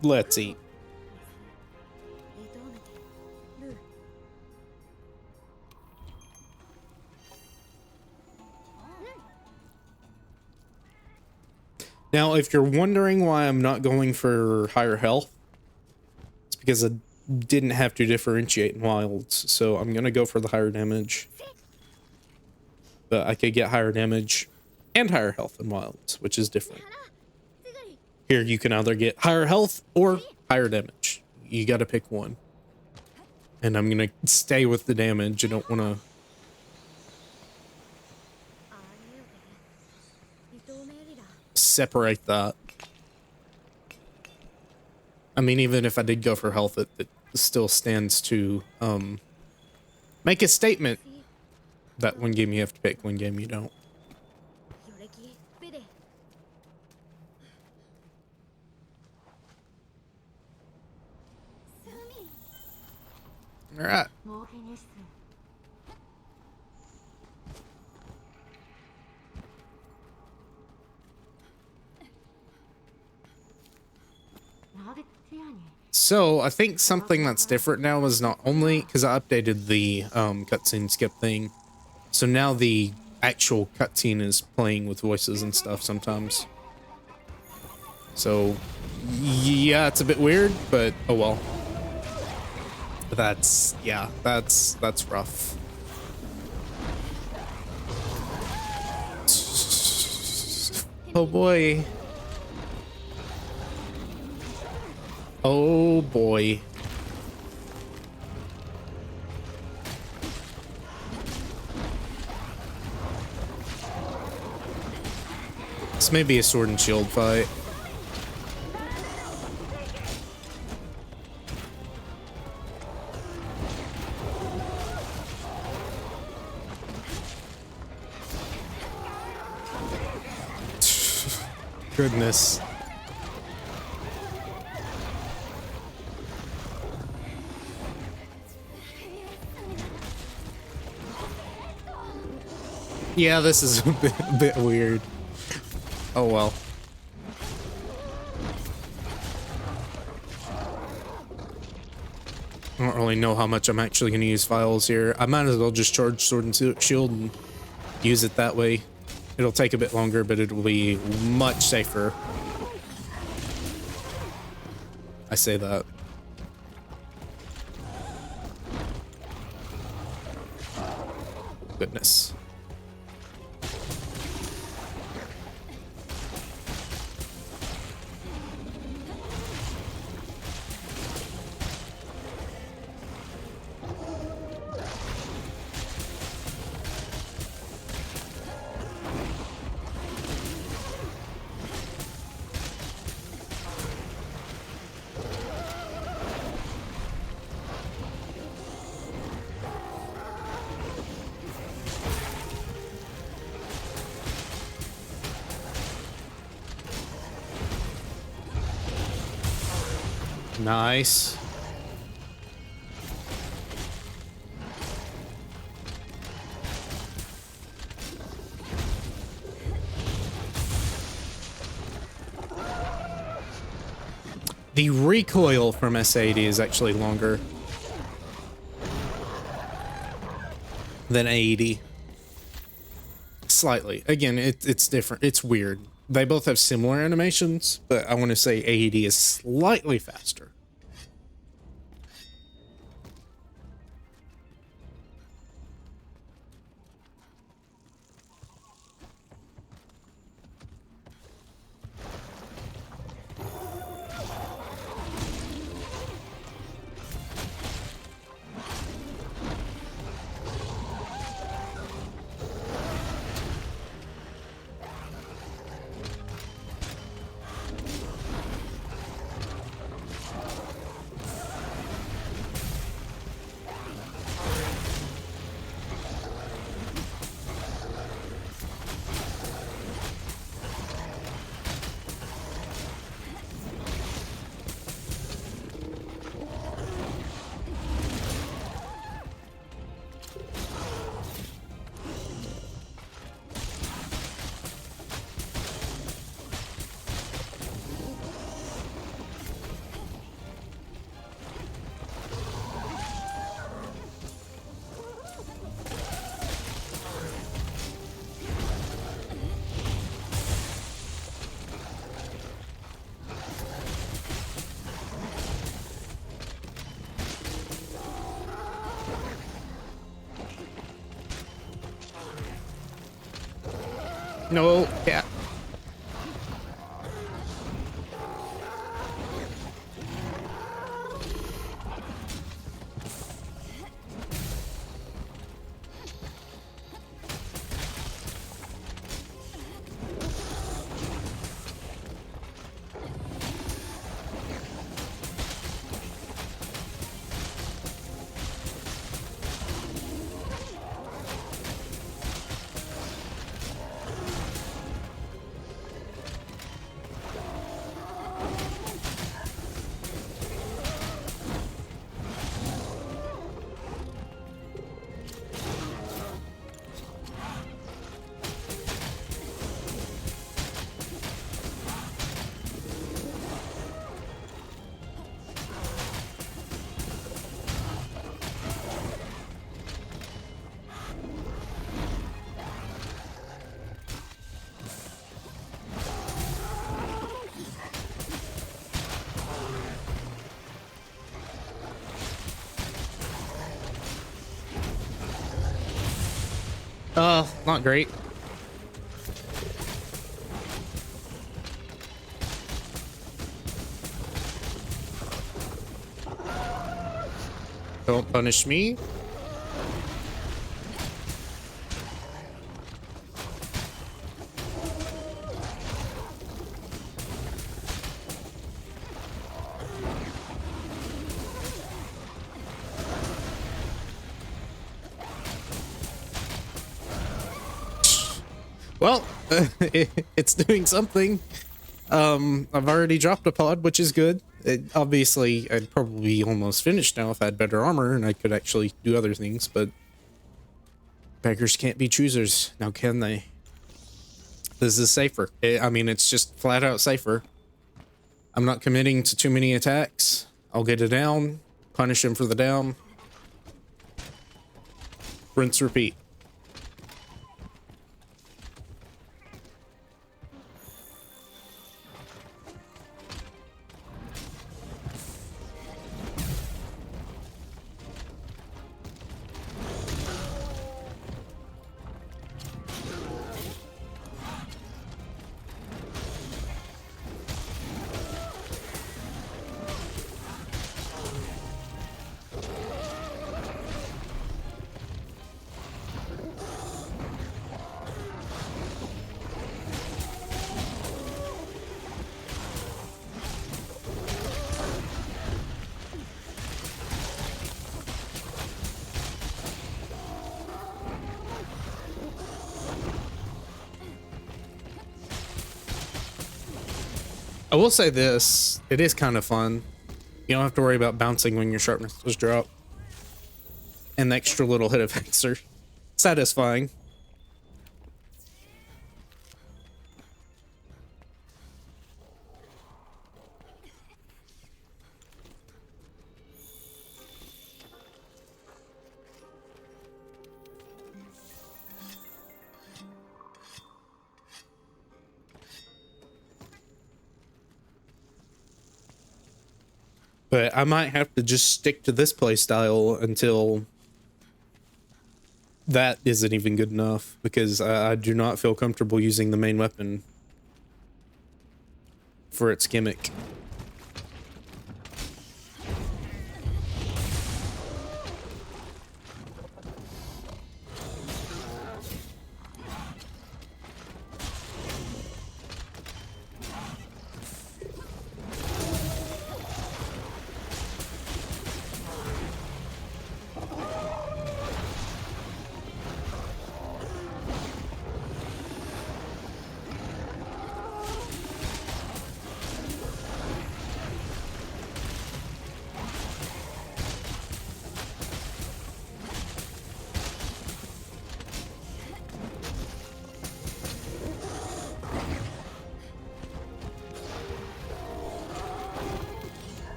let's eat. Now, if you're wondering why I'm not going for higher health, it's because I didn't have to differentiate in wilds, so I'm gonna go for the higher damage. but I could get higher damage and higher health in wilds, which is different. Here you can either get higher health or higher damage. You got to pick one. And I'm gonna stay with the damage. I don't want to separate that. I mean, even if I did go for health, it still stands to make a statement that one game you have to pick, one game you don't. All right. So I think something that's different now is not only because I updated the cutscene skip thing, so now the actual cutscene is playing with voices and stuff sometimes. So yeah, it's a bit weird, but oh well. That's rough. Oh boy. Oh boy. This may be a sword and shield fight. Goodness. Yeah, this is a bit weird. Oh well. I don't really know how much I'm actually going to use files here. I might as well just charge sword and shield and use it that way. It'll take a bit longer, but it will be much safer. I say that. Goodness. Nice. The recoil from S80 is actually longer than A80. Slightly. Again, it's different. It's weird. They both have similar animations, but I want to say A80 is slightly faster. No, cat. Not great. Don't punish me. Well, it's doing something. I've already dropped a pod, which is good. Obviously, I'd probably be almost finished now if I had better armor and I could actually do other things, but beggars can't be choosers, now can they? This is safer. I mean, it's just flat out safer. I'm not committing to too many attacks. I'll get a down, punish him for the down. Rinse, repeat. I will say this, it is kind of fun. You don't have to worry about bouncing when your sharpness was dropped. And the extra little hit effects are satisfying. But I might have to just stick to this playstyle until that isn't even good enough, because I do not feel comfortable using the main weapon for its gimmick.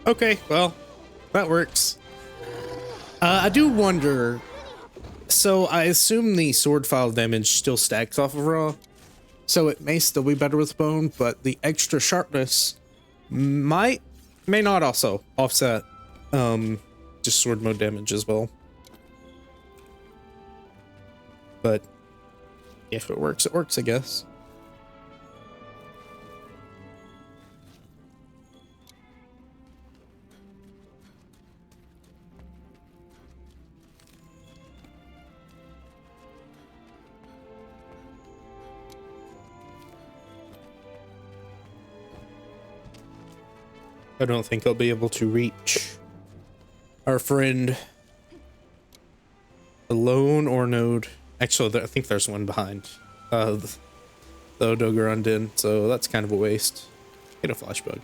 Okay, well, that works. I do wonder. So I assume the sword file damage still stacks off of raw, so it may still be better with bone, but the extra sharpness may not also offset just sword mode damage as well. But if it works, I guess. I don't think I'll be able to reach our friend alone or node. Actually, I think there's one behind the Odogaron Den, so that's kind of a waste. Get a flash bug.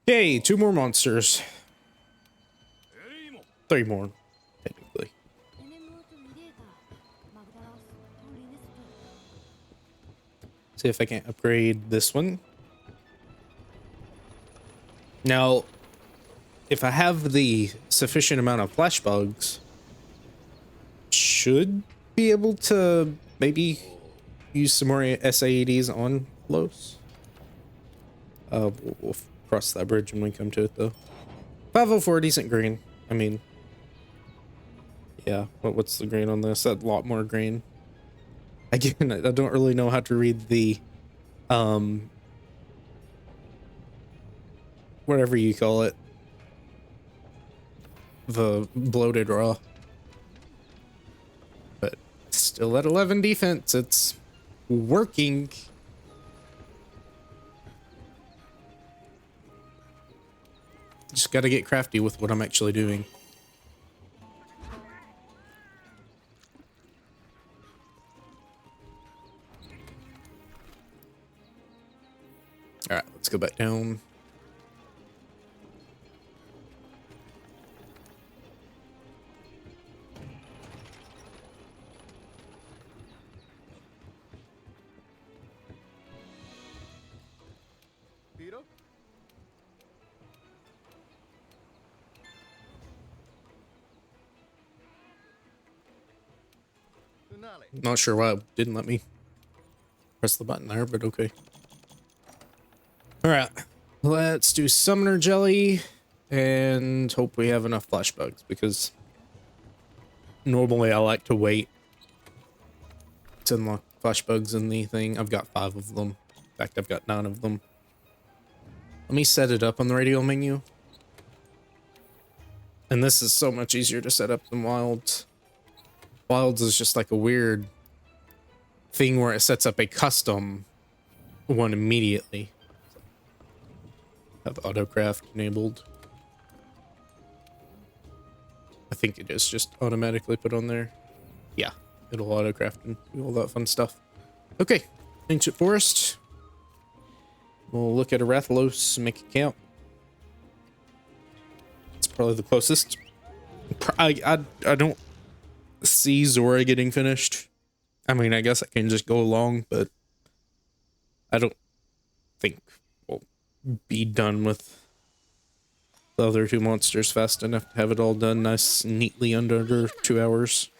Yay, 2 more monsters. 3 more, technically. See if I can't upgrade this one. Now, if I have the sufficient amount of flash bugs, should be able to maybe use some more SAEDs on Los. We'll cross that bridge when we come to it, though. 504, decent green. I mean, yeah, what's the green on this? A lot more green. Again, I don't really know how to read the, whatever you call it. The bloated raw. But still at 11 defense, it's working. Just gotta get crafty with what I'm actually doing. All right, let's go back down. Not sure why it didn't let me press the button there, but okay. All right, let's do summoner jelly and hope we have enough flash bugs, because normally I like to wait to unlock flash bugs in the thing. I've got 5 of them. In fact, I've got 9 of them. Let me set it up on the radio menu. And this is so much easier to set up than Wilds. Wilds is just like a weird thing where it sets up a custom one immediately. Have autocraft enabled. I think it is just automatically put on there. Yeah, it'll autocraft and do all that fun stuff. Okay, Ancient Forest. We'll look at a Rathalos and make it count. It's probably the closest. I don't see Zora getting finished. I mean, I guess I can just go along, but I don't think we'll be done with the other 2 monsters fast enough to have it all done nice and neatly under 2 hours.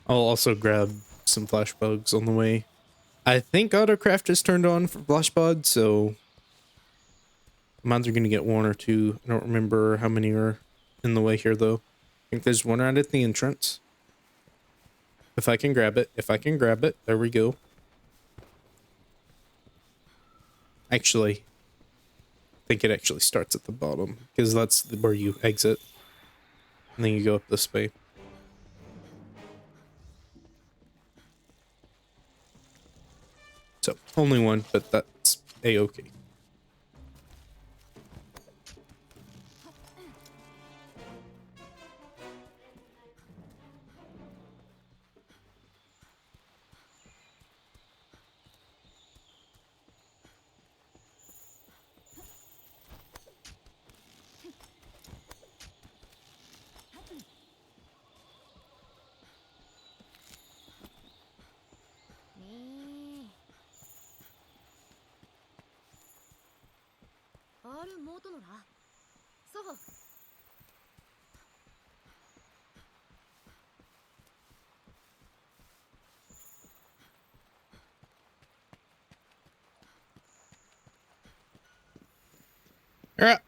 I'll also grab some flash bugs on the way. I think autocraft is turned on for flash bugs, so I'm either going to get 1 or 2. I don't remember how many are in the way here, though. I think there's one right at the entrance. If I can grab it. If I can grab it. There we go. Actually, I think it actually starts at the bottom, because that's where you exit. And then you go up this way. So, only one, but that's a-okay. All right.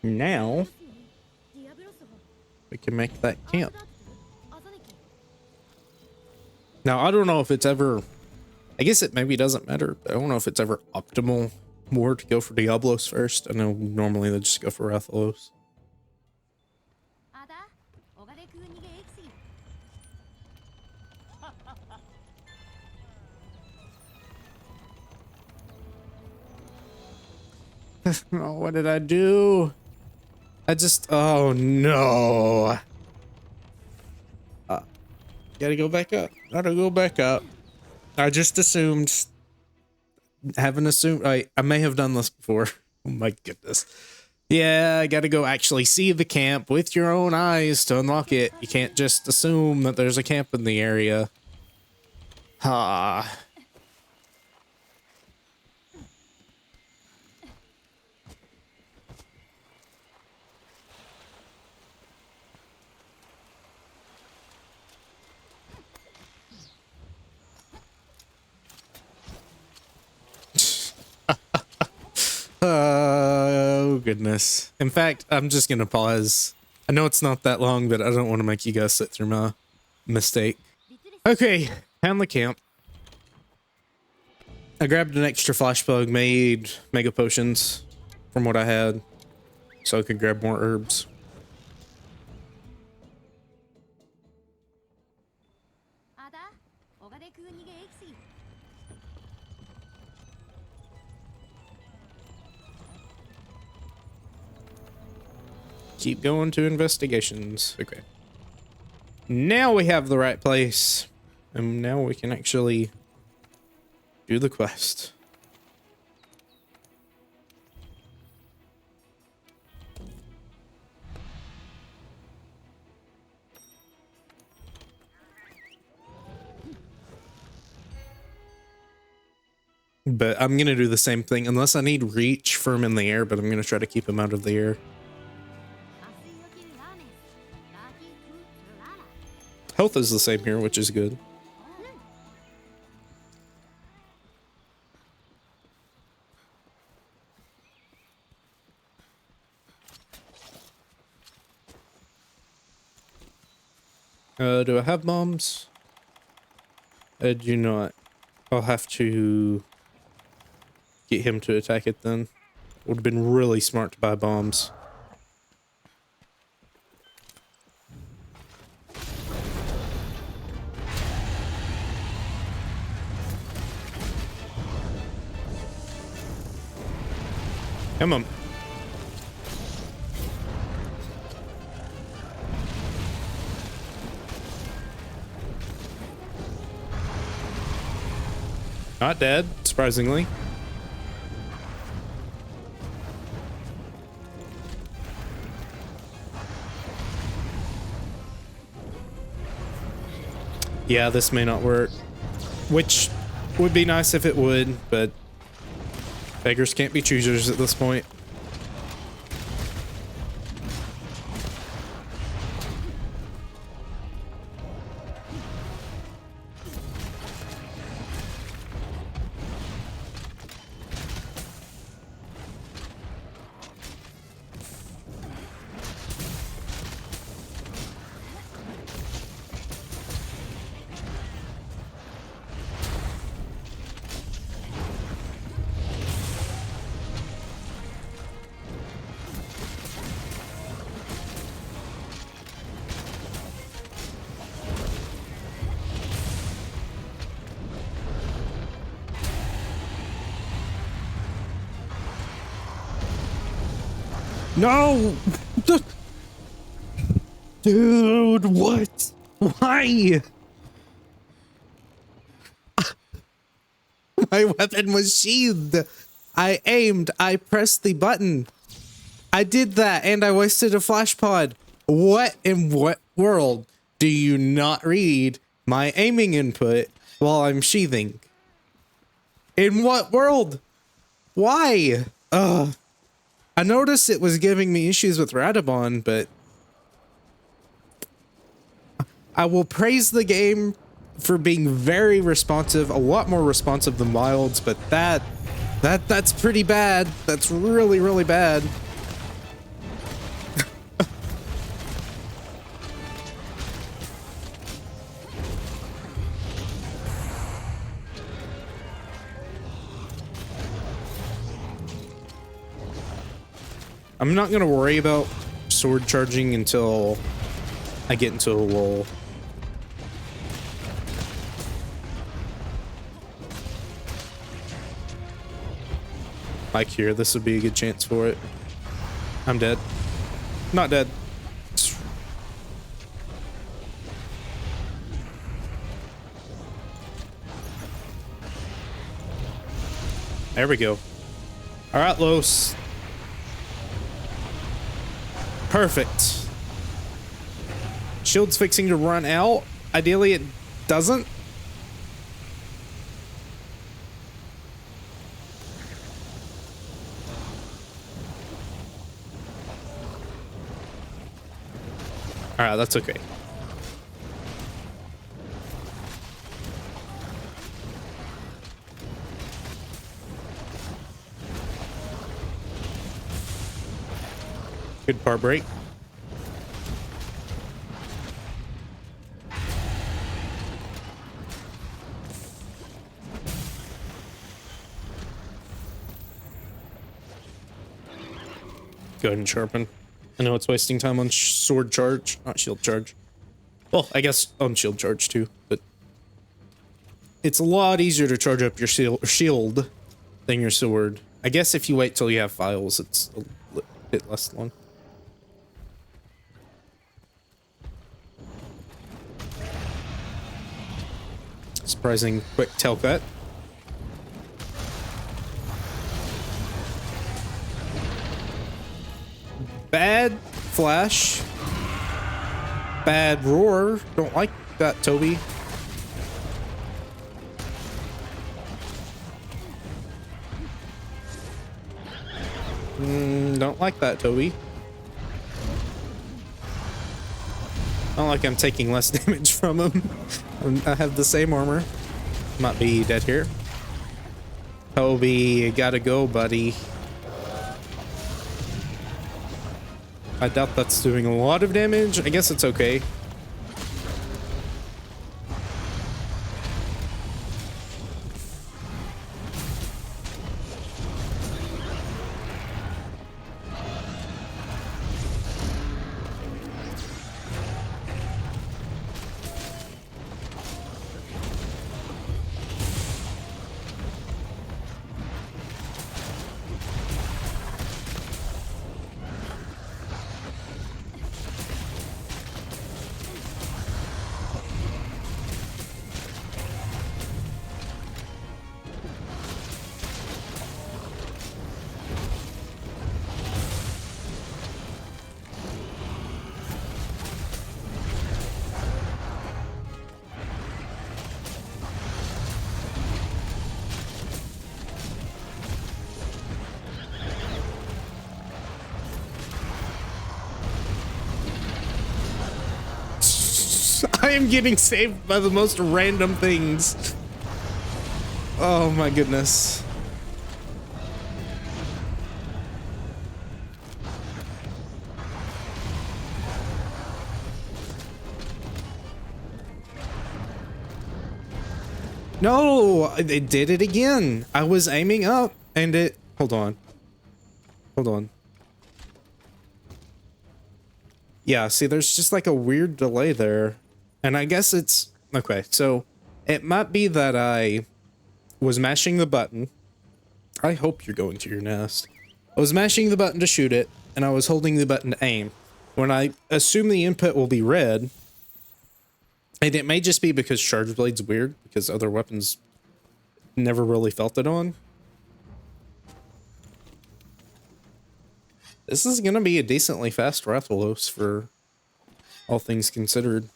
Now we can make that camp. Now, I don't know if it's ever, I guess it maybe doesn't matter, but I don't know if it's ever optimal more to go for Diablos first. I know normally they just go for Rathalos. Oh, what did I do? Oh no. Gotta go back up. Gotta go back up. I just assumed, I may have done this before. Oh my goodness. Yeah, I gotta go actually see the camp with your own eyes to unlock it. You can't just assume that there's a camp in the area. Ah. Oh, goodness. In fact, I'm just gonna pause. I know it's not that long, but I don't want to make you guys sit through my mistake. Okay, found the camp. I grabbed an extra flash bug, made mega potions from what I had, so I could grab more herbs. Keep going to investigations. Okay. Now we have the right place. And now we can actually do the quest. But I'm going to do the same thing. Unless I need reach for him in the air, but I'm going to try to keep him out of the air. Health is the same here, which is good. Do I have bombs? I do not. I'll have to get him to attack it then. Would have been really smart to buy bombs. Come on. Not dead, surprisingly. Yeah, this may not work. Which would be nice if it would, but beggars can't be choosers at this point. No! Dude, what? Why? My weapon was sheathed. I aimed. I pressed the button. I did that and I wasted a flash pod. What in what world do you not read my aiming input while I'm sheathing? In what world? Why? Ugh. I noticed it was giving me issues with Radabon, but I will praise the game for being very responsive, a lot more responsive than Wilds, but that's pretty bad. That's really, really bad. I'm not gonna worry about sword charging until I get into a lull. Like here, this would be a good chance for it. I'm dead. Not dead. There we go. All right, Los. Perfect. Shield's fixing to run out. Ideally, it doesn't. All right, that's okay. Good part break. Go ahead and sharpen. I know it's wasting time on sword charge, not shield charge. Well, I guess on shield charge too, but it's a lot easier to charge up your shield than your sword. I guess if you wait till you have files, it's a bit less long. Surprising quick tail cut. Bad flash. Bad roar. Don't like that, Toby. Don't like that, Toby. Not like I'm taking less damage from him. I have the same armor. Might be dead here. Toby, you gotta go, buddy. I doubt that's doing a lot of damage. I guess it's okay. I am getting saved by the most random things. Oh my goodness. No, it did it again. I was aiming up and it... Hold on. Hold on. Yeah, see, there's just like a weird delay there. And I guess it's... Okay, so it might be that I was mashing the button. I hope you're going to your nest. I was mashing the button to shoot it, and I was holding the button to aim. When I assume the input will be red, and it may just be because Charge Blade's weird, because other weapons never really felt it on. This is going to be a decently fast Rathalos for all things considered.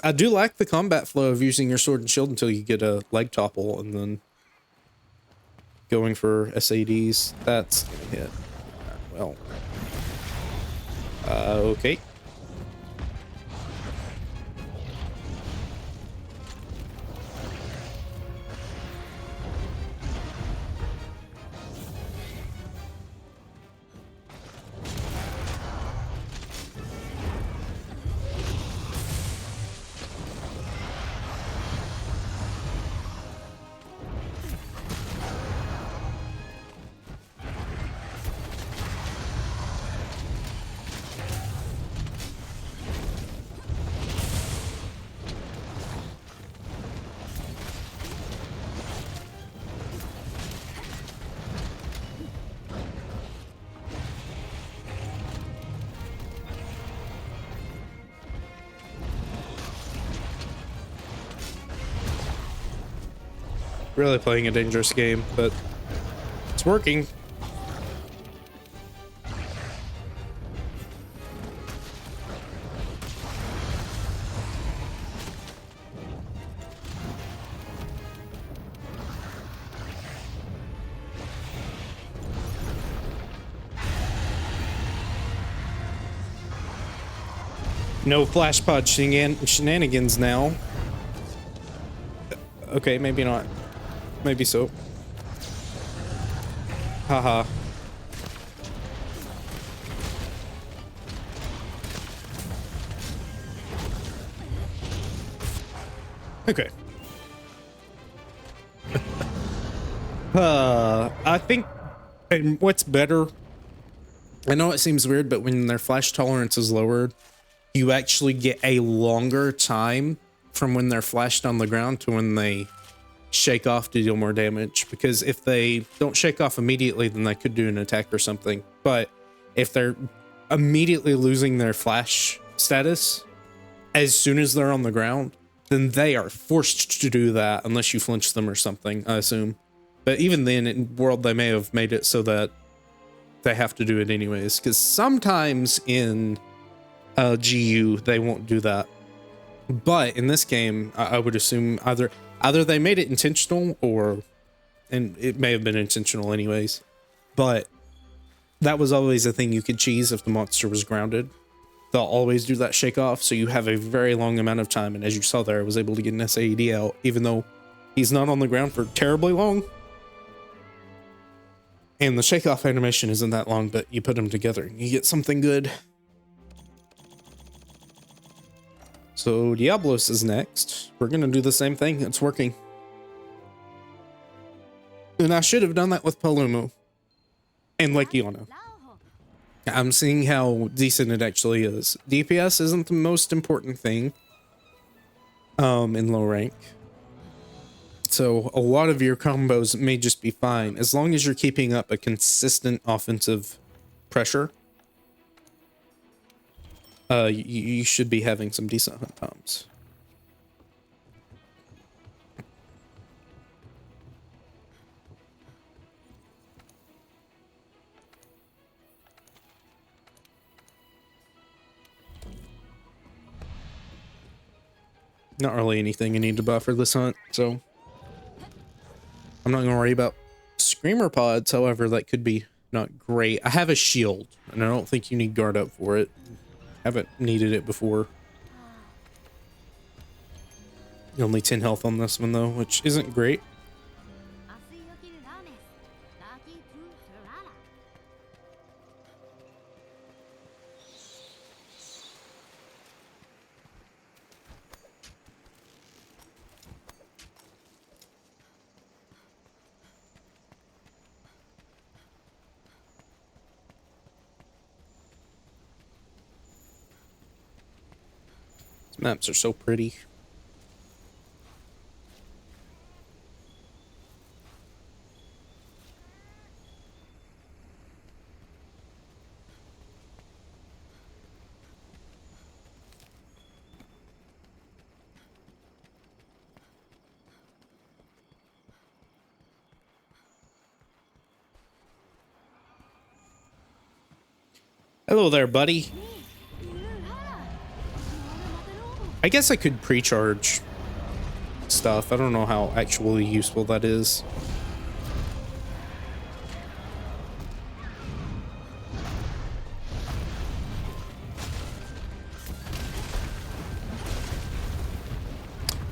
I do like the combat flow of using your sword and shield until you get a leg topple and then going for SADs. That's gonna hit. Well. Okay. Really playing a dangerous game, but it's working. No flash pod shenanigans now. Okay, maybe not. Maybe so. Haha. Okay. I think, and what's better, I know it seems weird, but when their flash tolerance is lowered, you actually get a longer time from when they're flashed on the ground to when they shake off to deal more damage. Because if they don't shake off immediately, then they could do an attack or something. But if they're immediately losing their flash status as soon as they're on the ground, then they are forced to do that unless you flinch them or something, I assume. But even then, in World, they may have made it so that they have to do it anyways. Because sometimes in GU, they won't do that. But in this game, I would assume either they made it intentional and it may have been intentional anyways, but that was always a thing you could cheese if the monster was grounded. They'll always do that shake off, so you have a very long amount of time, and as you saw there, I was able to get an SAED out, even though he's not on the ground for terribly long. And the shake off animation isn't that long, but you put them together and you get something good. So Diablos is next. We're gonna do the same thing. It's working. And I should have done that with Palumu and Legiona. I'm seeing how decent it actually is. DPS isn't the most important thing in low rank. So a lot of your combos may just be fine as long as you're keeping up a consistent offensive pressure. You should be having some decent hunt times. Not really anything I need to buff for this hunt, so I'm not gonna worry about Screamer pods. However, that could be not great. I have a shield, and I don't think you need guard up for it. Haven't needed it before. Only 10 health on this one though, which isn't great. These maps are so pretty. Hello there, buddy. I guess I could pre-charge stuff. I don't know how actually useful that is.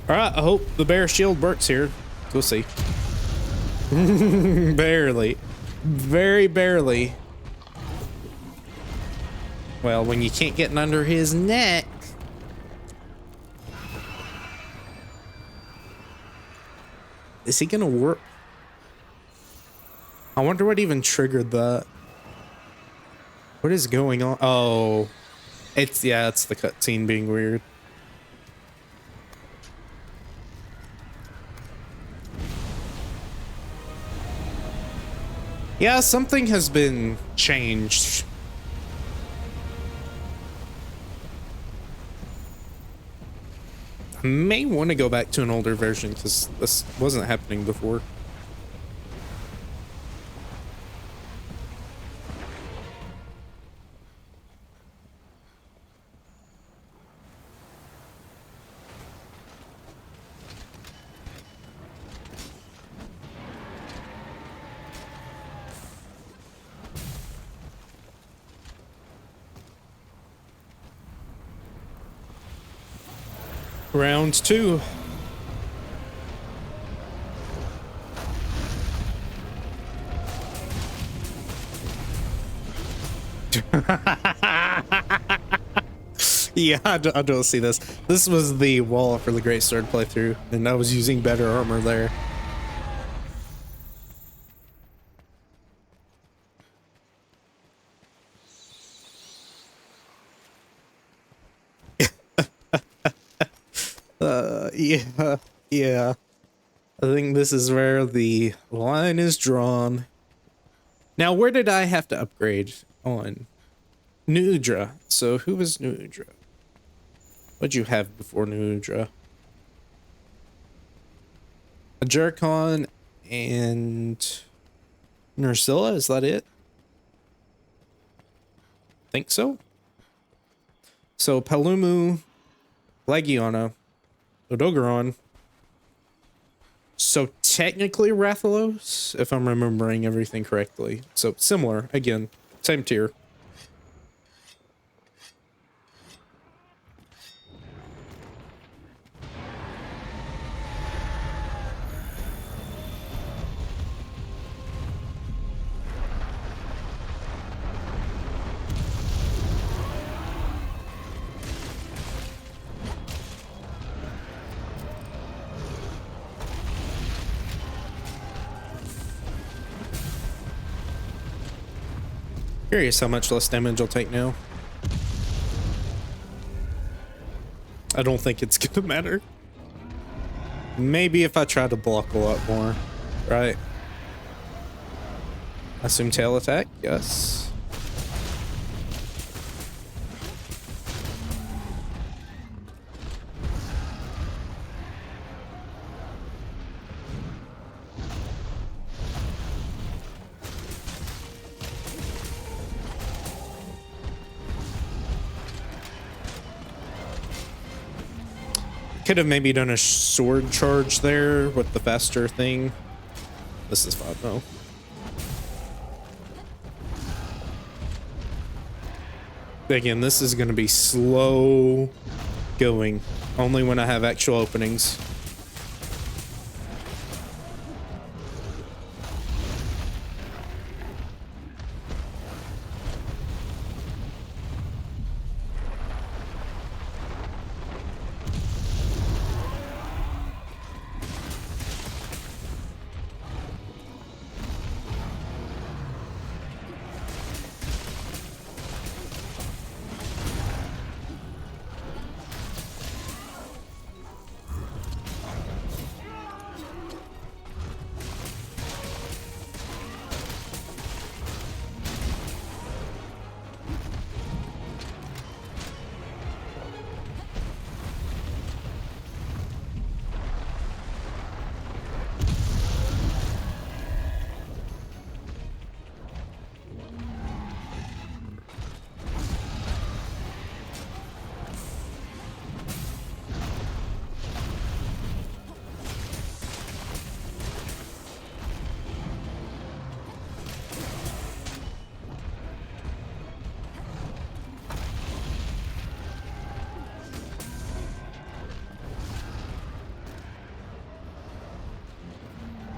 All right, I hope the bear shield works here. We'll see. Barely. Very barely. Well, when you can't get under his neck. Is he gonna work? I wonder what even triggered that. What is going on? Oh, it's the cutscene being weird. Yeah, something has been changed. I may want to go back to an older version because this wasn't happening before. Round 2. Yeah, I don't see this. This was the wall for the Great Sword playthrough, and I was using better armor there. Yeah. I think this is where the line is drawn. Now, where did I have to upgrade on? New Udra. So, who was New Udra? What'd you have before New Udra? A Jerkon and Nursilla, is that it? Think so. So, Palumu, Legiana, Odogaron. So technically Rathalos, if I'm remembering everything correctly. So similar, again, same tier. Curious how much less damage I'll take now. I don't think it's gonna matter. Maybe if I try to block a lot more, right? Assume tail attack, yes. Could have maybe done a sword charge there with the faster thing. This is fine though. Again, this is going to be slow going. Only when I have actual openings.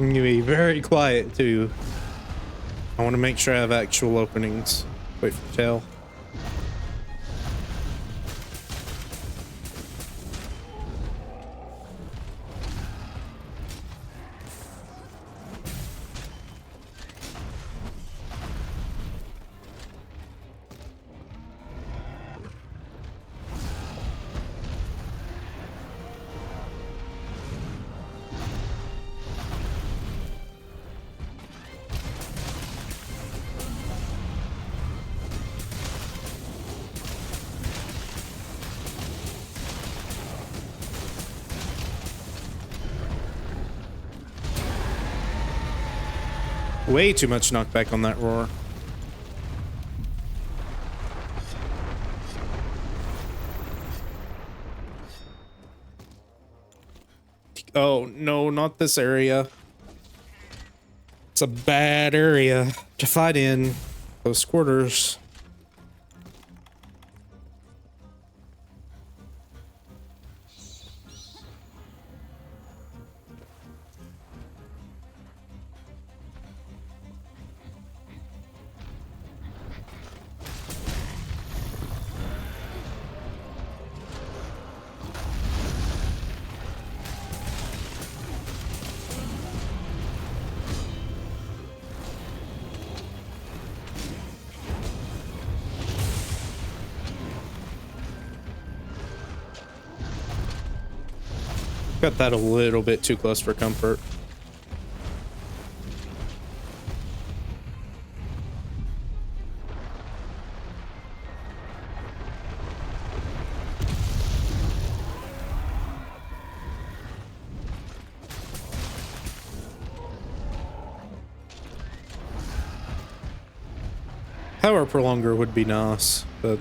I'm gonna be very quiet too. I want to make sure I have actual openings. Wait for tail. Way too much knockback on that roar. Oh, no, not this area. It's a bad area to fight in. Close quarters. Got that a little bit too close for comfort. Power prolonger would be nice, but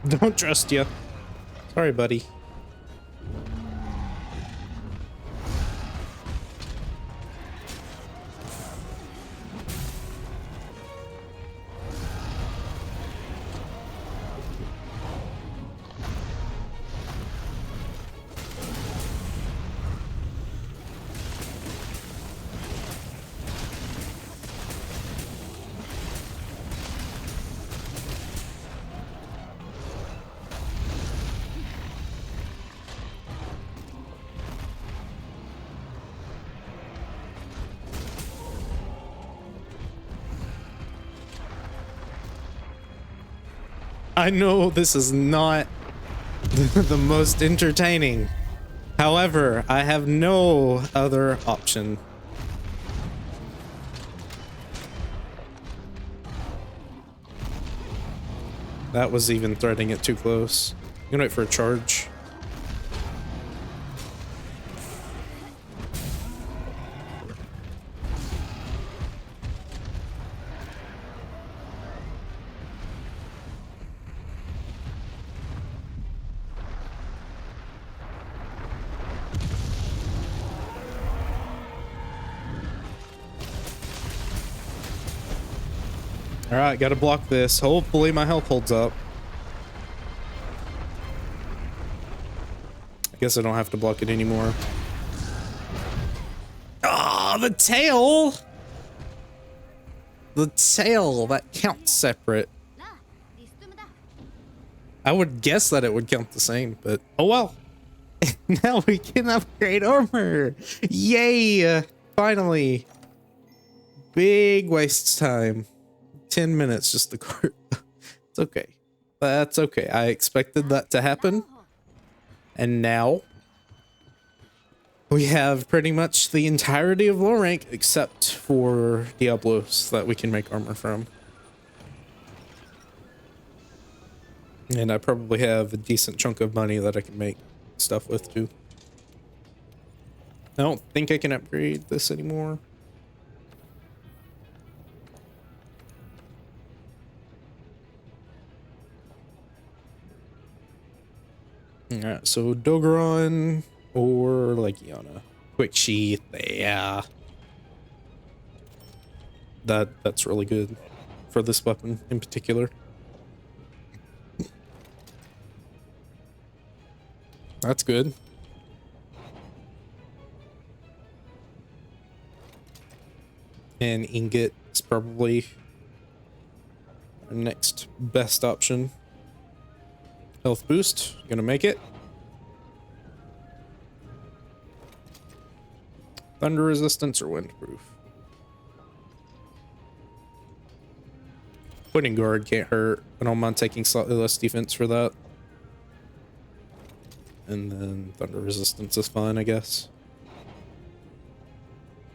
don't trust you. Sorry, buddy. I know this is not the most entertaining. However, I have no other option. That was even threading it too close. I'm gonna wait for a charge. All right, gotta block this. Hopefully my health holds up. I guess I don't have to block it anymore. Ah, the tail! The tail, that counts separate. I would guess that it would count the same, but oh well. Now we can upgrade armor. Yay! Finally. Big waste time. 10 minutes just to court. It's okay. That's okay. I expected that to happen. And now we have pretty much the entirety of low rank except for Diablos that we can make armor from. And I probably have a decent chunk of money that I can make stuff with too. I don't think I can upgrade this anymore. Alright, so Dogoran or Legiana. Quick Sheath, yeah. That's really good for this weapon in particular. That's good. And Ingot is probably our next best option. Health boost, gonna make it. Thunder resistance or windproof. Putting guard can't hurt. I don't mind taking slightly less defense for that. And then thunder resistance is fine, I guess.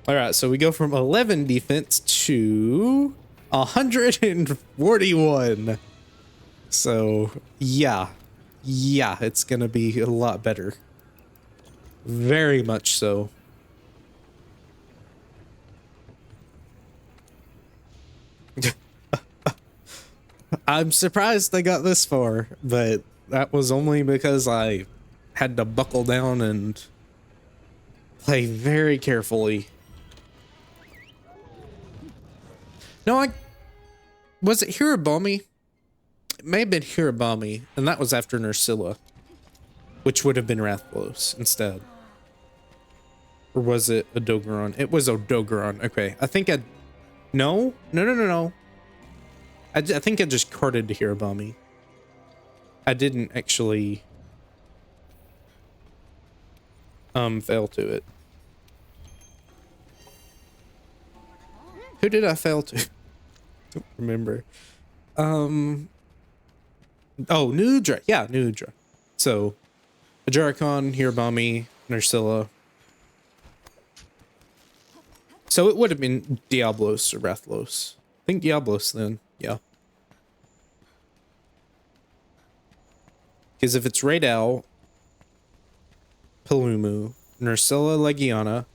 Alright, so we go from 11 defense to 141. So, yeah. Yeah, it's gonna be a lot better. Very much so. I'm surprised I got this far, but that was only because I had to buckle down and play very carefully. No, was it Hirabami? It may have been Hirabami, and that was after Nursilla, which would have been Rathalos instead. Or was it a Dogoran? It was a Dogoran. Okay, I think No. I think I just carded to Hirabami. I didn't actually fail to it. Who did I fail to? Don't remember. Oh, Nudra. Yeah, Nudra. So, Ajarikon, Hirabami, Nursilla. So it would have been Diablos or Rathalos. I think Diablos then, yeah. Because if it's Raidal, Palumu, Nursilla, Legiana,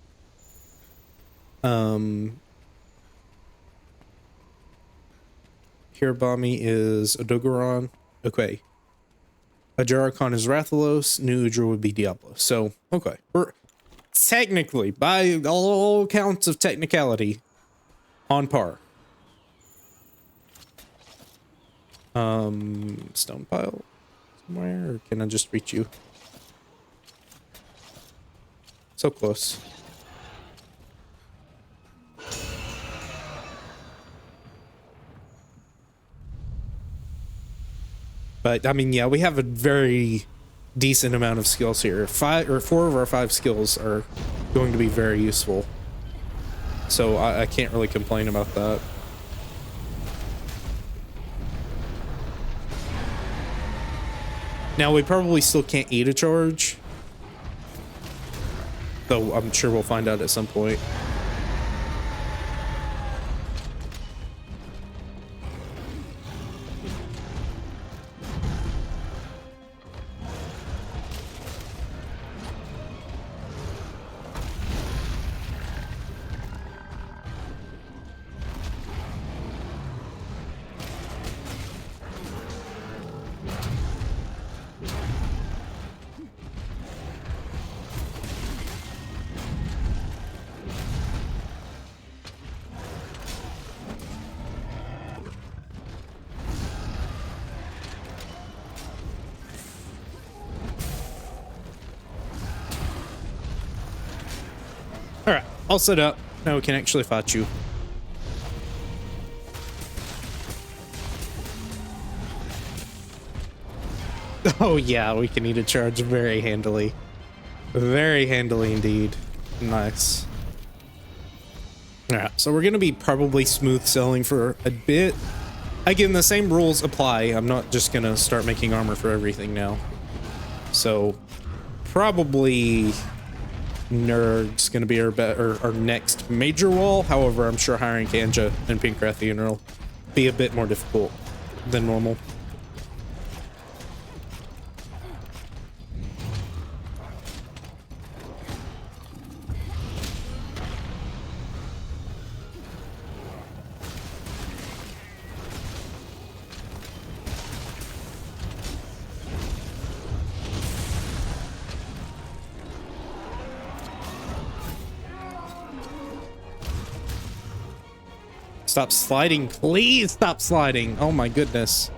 Hirabami is Odogaron. Okay. Ajarikon is Rathalos. Nudra would be Diablos. So, okay. We're technically, by all counts of technicality, on par. Stone pile somewhere, or can I just reach you? So close. But I mean, yeah, we have a very decent amount of skills here. 4 of our 5 skills are going to be very useful. So I can't really complain about that. Now we probably still can't eat a charge, though I'm sure we'll find out at some point. Alright, all set up. Now we can actually fight you. Oh yeah, we can eat a charge very handily. Very handily indeed. Nice. Alright, so we're gonna be probably smooth selling for a bit. Again, the same rules apply. I'm not just gonna start making armor for everything now. So, probably Nurg's gonna be our next major wall. However, I'm sure hiring Kanja and Pink Rathian will be a bit more difficult than normal. Stop sliding, please stop sliding. Oh my goodness.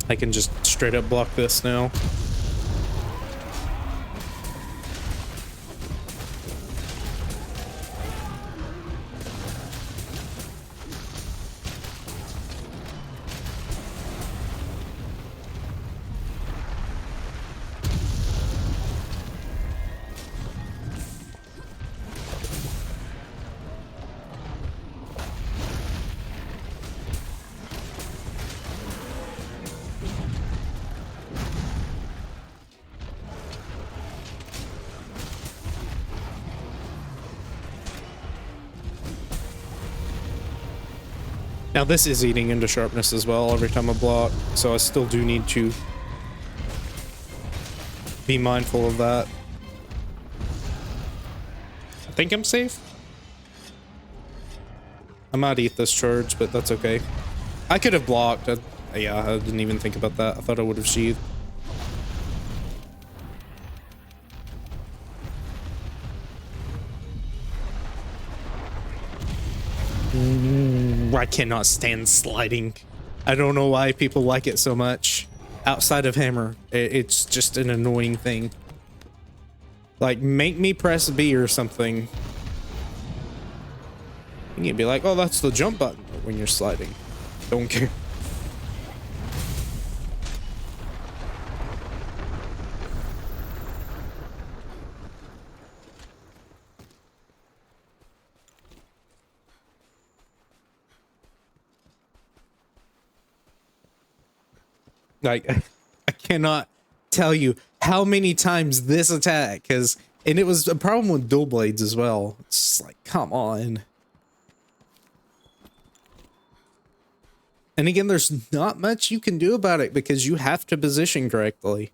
I can just straight up block this now. Now this is eating into sharpness as well every time I block, so I still do need to be mindful of that. I think I'm safe. I might eat this charge, but that's okay. I could have blocked. Yeah, I didn't even think about that. I thought I would have sheathed. I cannot stand sliding. I don't know why people like it so much. Outside of Hammer, it's just an annoying thing. Like, make me press B or something. You can be like, oh, that's the jump button when you're sliding. Don't care. Like, I cannot tell you how many times this attack has, and it was a problem with dual blades as well. It's just like, come on. And again, there's not much you can do about it because you have to position correctly.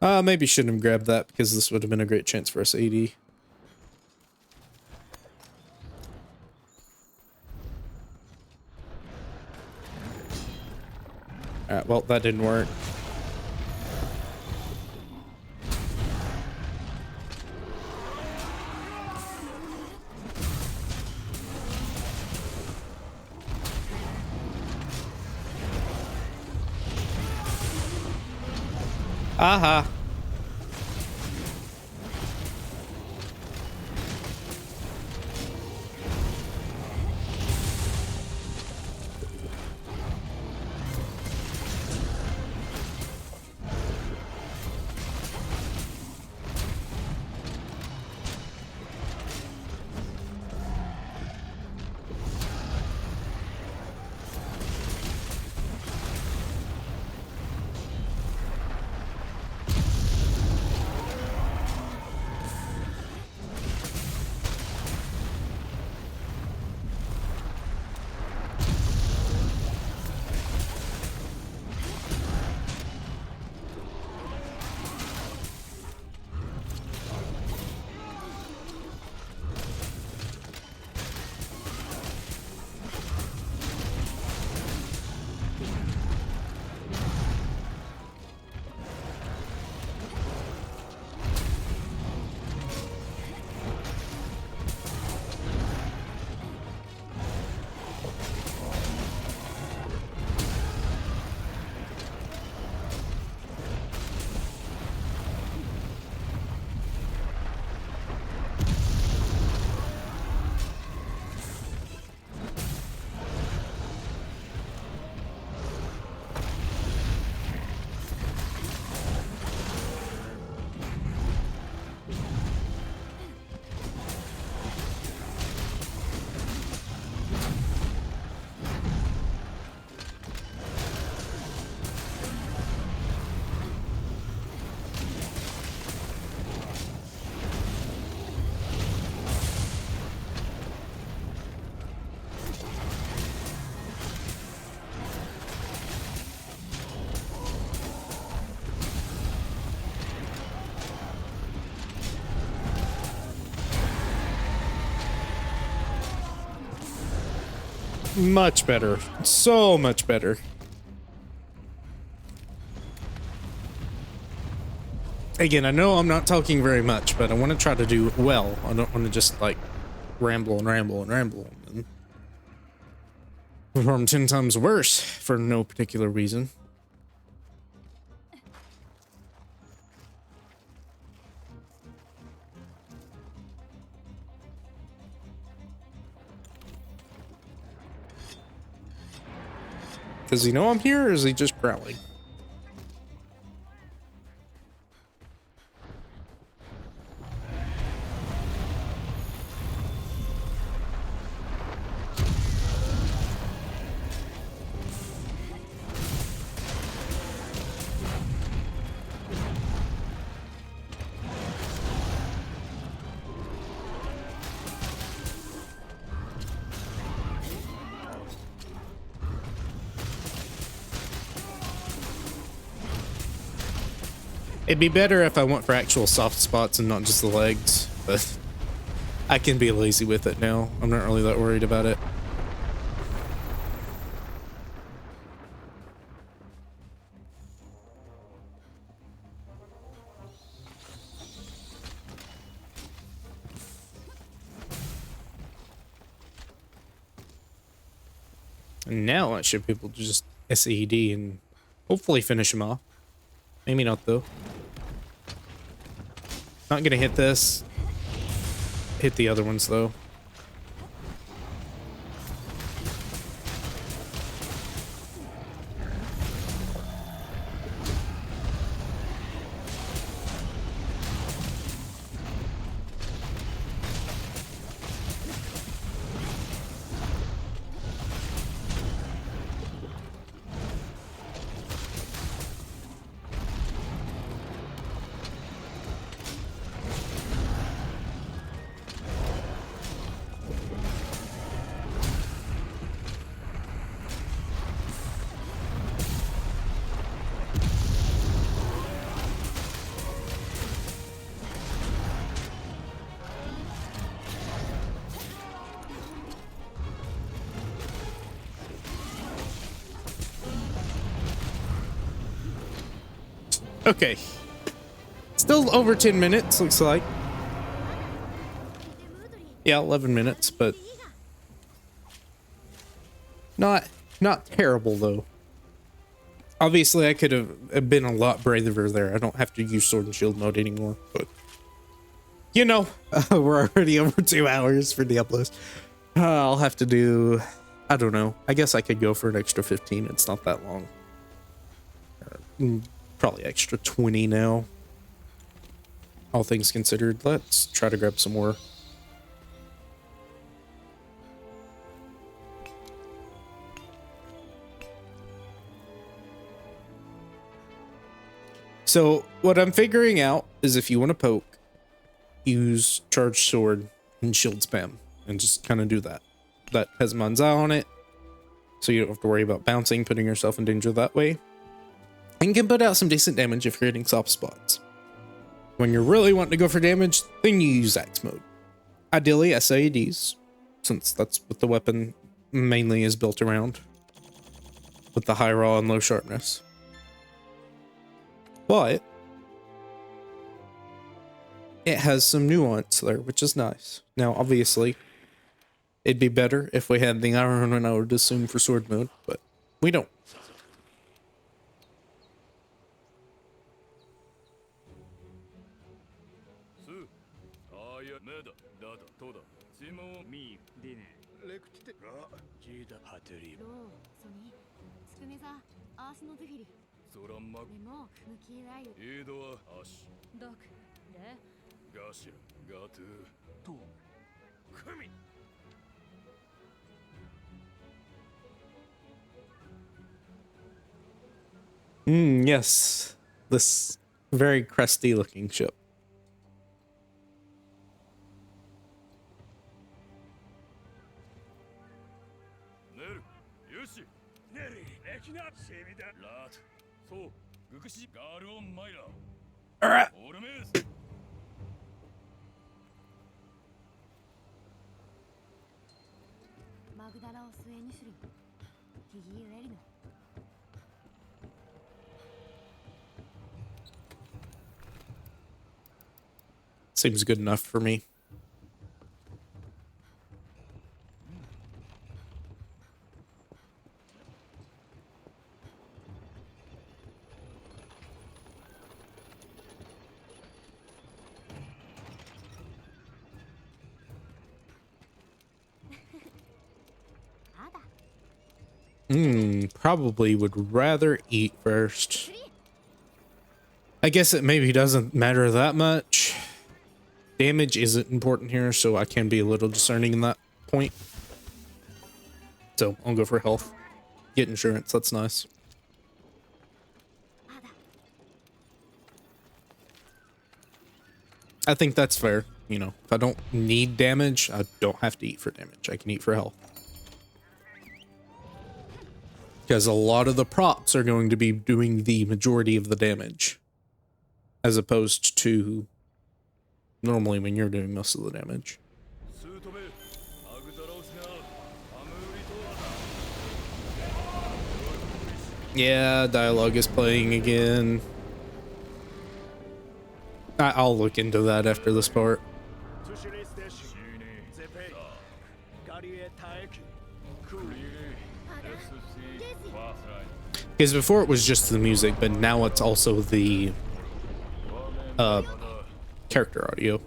Maybe shouldn't have grabbed that because this would have been a great chance for us AD. Alright, well, that didn't work. Aha. Much better. So much better. Again, I know I'm not talking very much, but I want to try to do well. I don't want to just, like, ramble and ramble and ramble and perform 10 times worse for no particular reason. Does he know I'm here, or is he just growling? It'd be better if I went for actual soft spots and not just the legs, but I can be lazy with it now. I'm not really that worried about it. And now I should be able to just SAD and hopefully finish him off. Maybe not, though. Not gonna hit this. Hit the other ones, though. Okay. Still over 10 minutes, looks like. Yeah, 11 minutes, but not terrible, though. Obviously, I could have been a lot braver there. I don't have to use sword and shield mode anymore, but you know, we're already over 2 hours for Diablos. I'll have to do, I don't know. I guess I could go for an extra 15. It's not that long. Probably extra 20 now. All things considered, let's try to grab some more. So what I'm figuring out is if you want to poke, use charged sword and shield spam and just kind of do that. That has Manzai on it, so you don't have to worry about bouncing, putting yourself in danger that way. And can put out some decent damage if you're hitting soft spots. When you're really wanting to go for damage, then you use axe mode. Ideally SAEDs, since that's what the weapon mainly is built around, with the high raw and low sharpness. But it has some nuance there, which is nice. Now, obviously, it'd be better if we had the iron, and I would assume, for sword mode, but we don't. Yes. This very crusty looking ship. Alright. Seems good enough for me. Probably would rather eat first. I guess it maybe doesn't matter that much. Damage isn't important here, so I can be a little discerning in that point. So I'll go for health. Get insurance, that's nice. I think that's fair. You know, if I don't need damage, I don't have to eat for damage. I can eat for health. Because a lot of the props are going to be doing the majority of the damage. As opposed to normally when you're doing most of the damage. Yeah, dialogue is playing again. I'll look into that after this part. Because before it was just the music, but now it's also the character audio.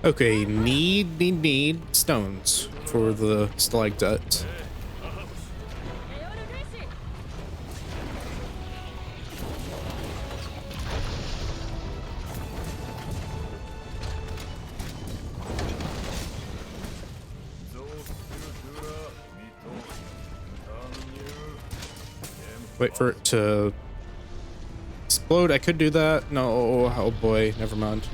Okay, need stones for the stalactites. Wait for it to explode. I could do that. No, oh boy, never mind.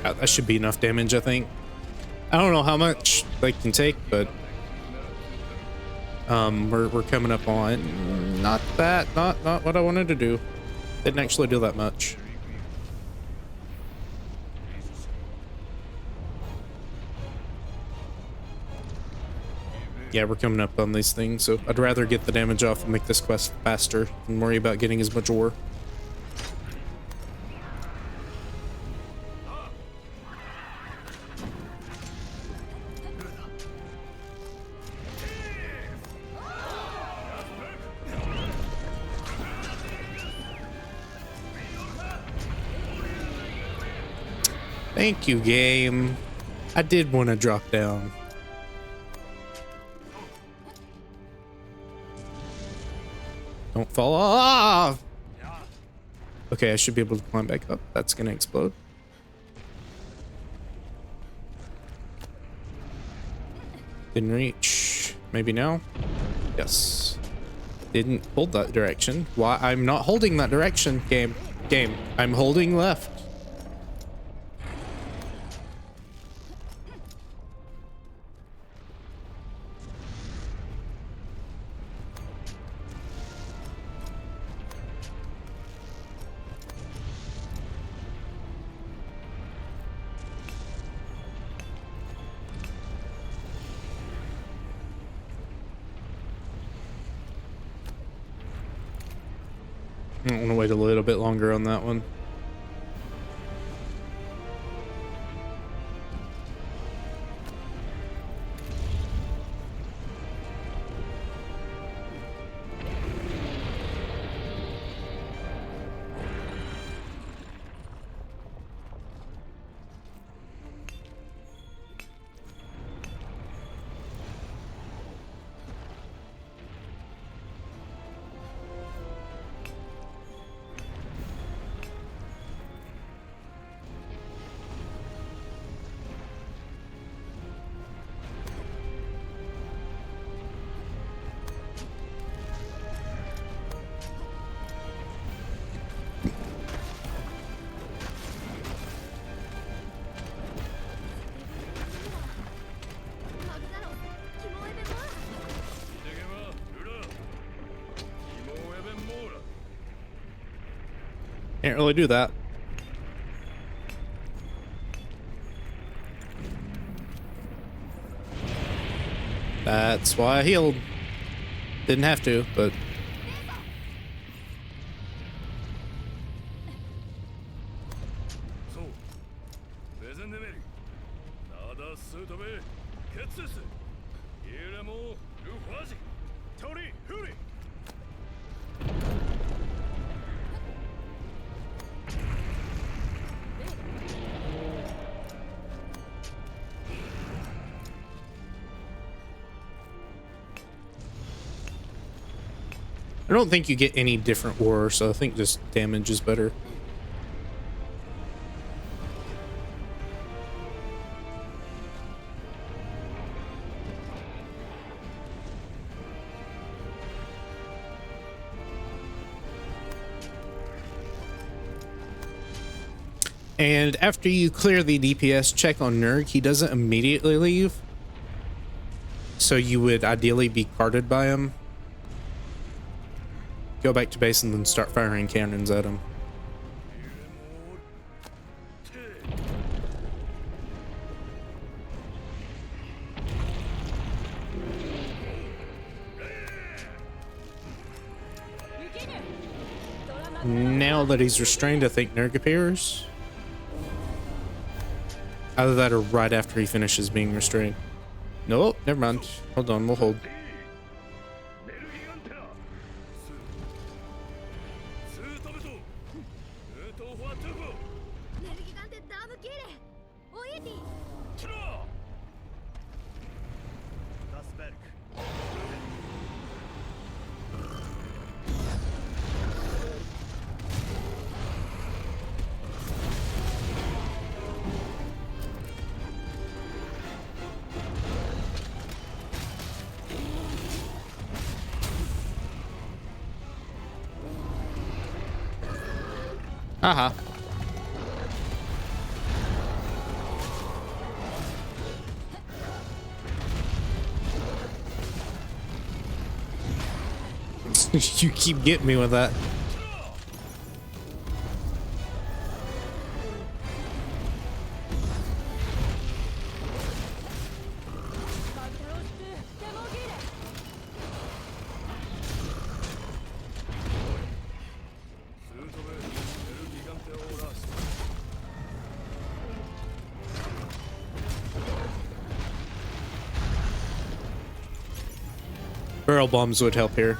That should be enough damage, I think. I don't know how much they can take, but we're coming up on not what I wanted to do. Didn't actually do that much. Yeah, we're coming up on these things, so I'd rather get the damage off and make this quest faster than worry about getting as much ore. Thank you, game. I did want to drop down. Don't fall off. Okay, I should be able to climb back up. That's gonna explode. Didn't reach. Maybe now? Yes. Didn't hold that direction. Why? I'm not holding that direction, game. Game. I'm holding left. I want to wait a little bit longer on that one. Can't really do that. That's why I healed. Didn't have to, but... I don't think you get any different ore, so I think just damage is better. And after you clear the DPS check on Nurg, he doesn't immediately leave. So you would ideally be carted by him. Go back to base and then start firing cannons at him. Now that he's restrained, I think Nurg appears. Either that or right after he finishes being restrained. Nope, never mind. Hold on, we'll hold. Haha. You keep getting me with that. Barrel bombs would help here.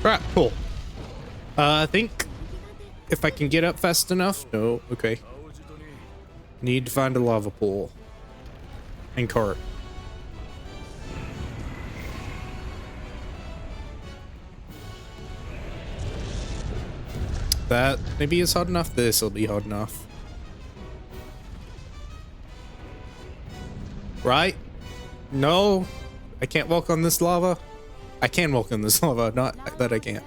Right, cool. I think if I can get up fast enough. No, okay. Need to find a lava pool and cart. That maybe is hot enough. This will be hot enough. Right? No, I can't walk on this lava. I can walk on this lava, not that I can't.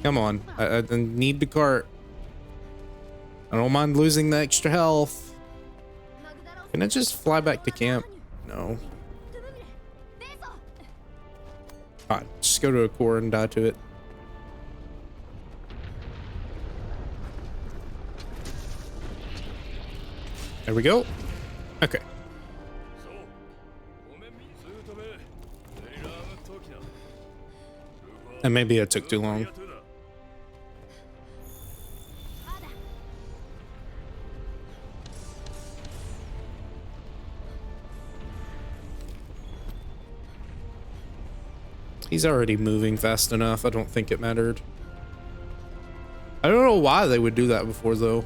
Come on, I need the cart. I don't mind losing the extra health. Can I just fly back to camp? No. Fine. Just go to a core and die to it. There we go. Okay. And maybe it took too long. He's already moving fast enough. I don't think it mattered. I don't know why they would do that before, though.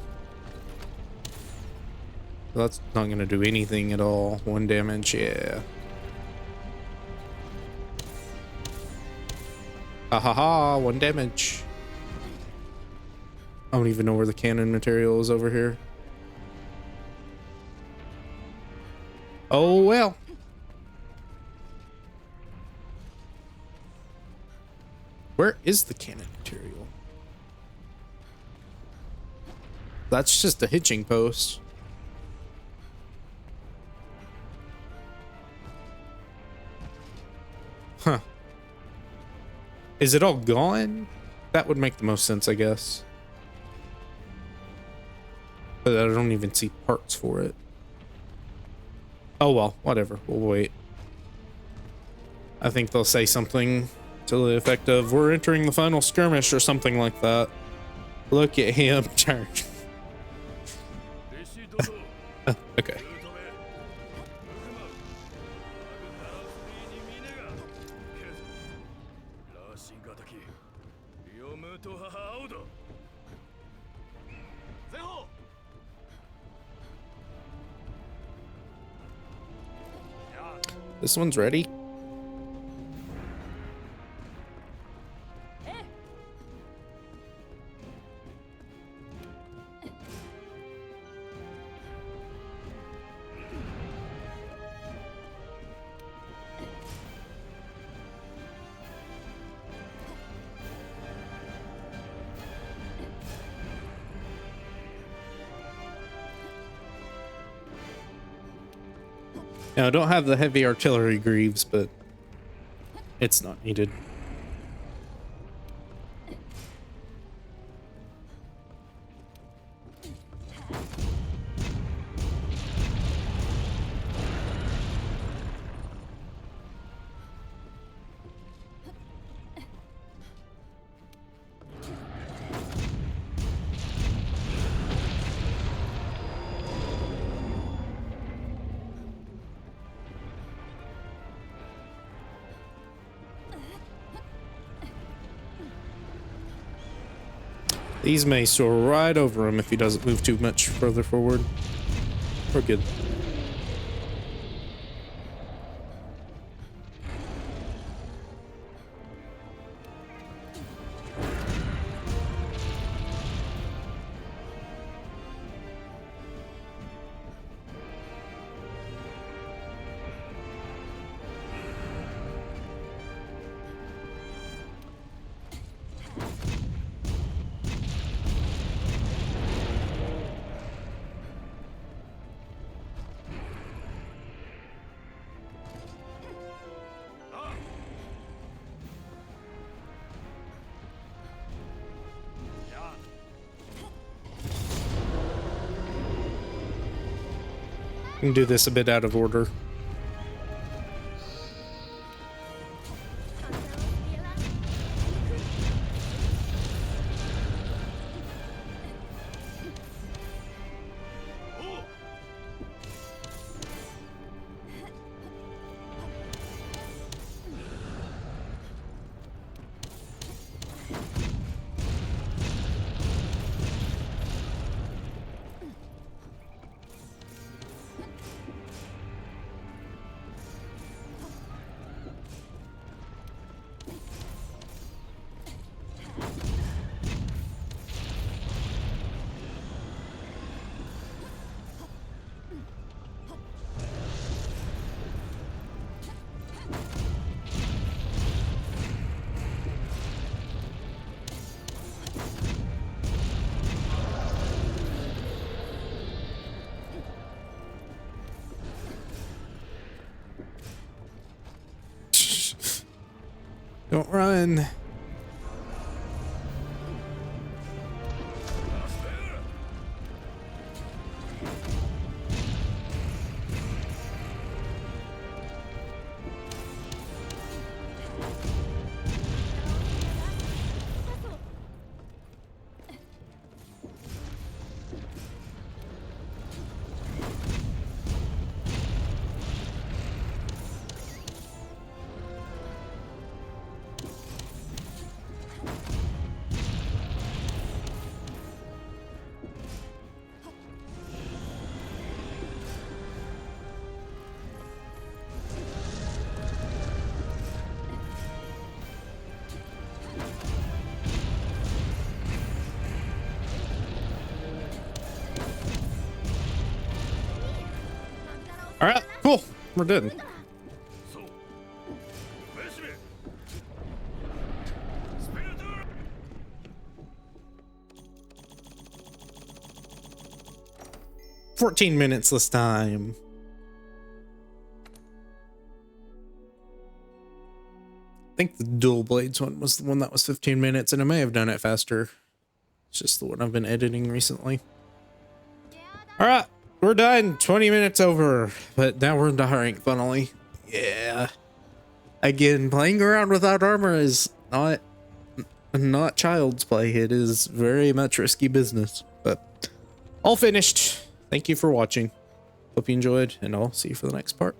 That's not going to do anything at all. 1 damage, yeah. Ha ha ha, 1 damage. I don't even know where the cannon material is over here. Oh, well. Where is the cannon material? That's just a hitching post. Huh. Is it all gone? That would make the most sense, I guess. But I don't even see parts for it. Oh well, whatever. We'll wait. I think they'll say something to the effect of, "We're entering the final skirmish," or something like that. Look at him turn. Okay. This one's ready. Now, I don't have the heavy artillery greaves, but it's not needed. These may soar right over him if he doesn't move too much further forward. We're good. We can do this a bit out of order. Don't run. All right, cool. We're done. 14 minutes this time. I think the dual blades one was the one that was 15 minutes, and I may have done it faster. It's just the one I've been editing recently. All right, we're done. 20 minutes over, but now we're into high rank finally. Yeah. Again, playing around without armor is not child's play. It is very much risky business, but all finished. Thank you for watching. Hope you enjoyed, and I'll see you for the next part.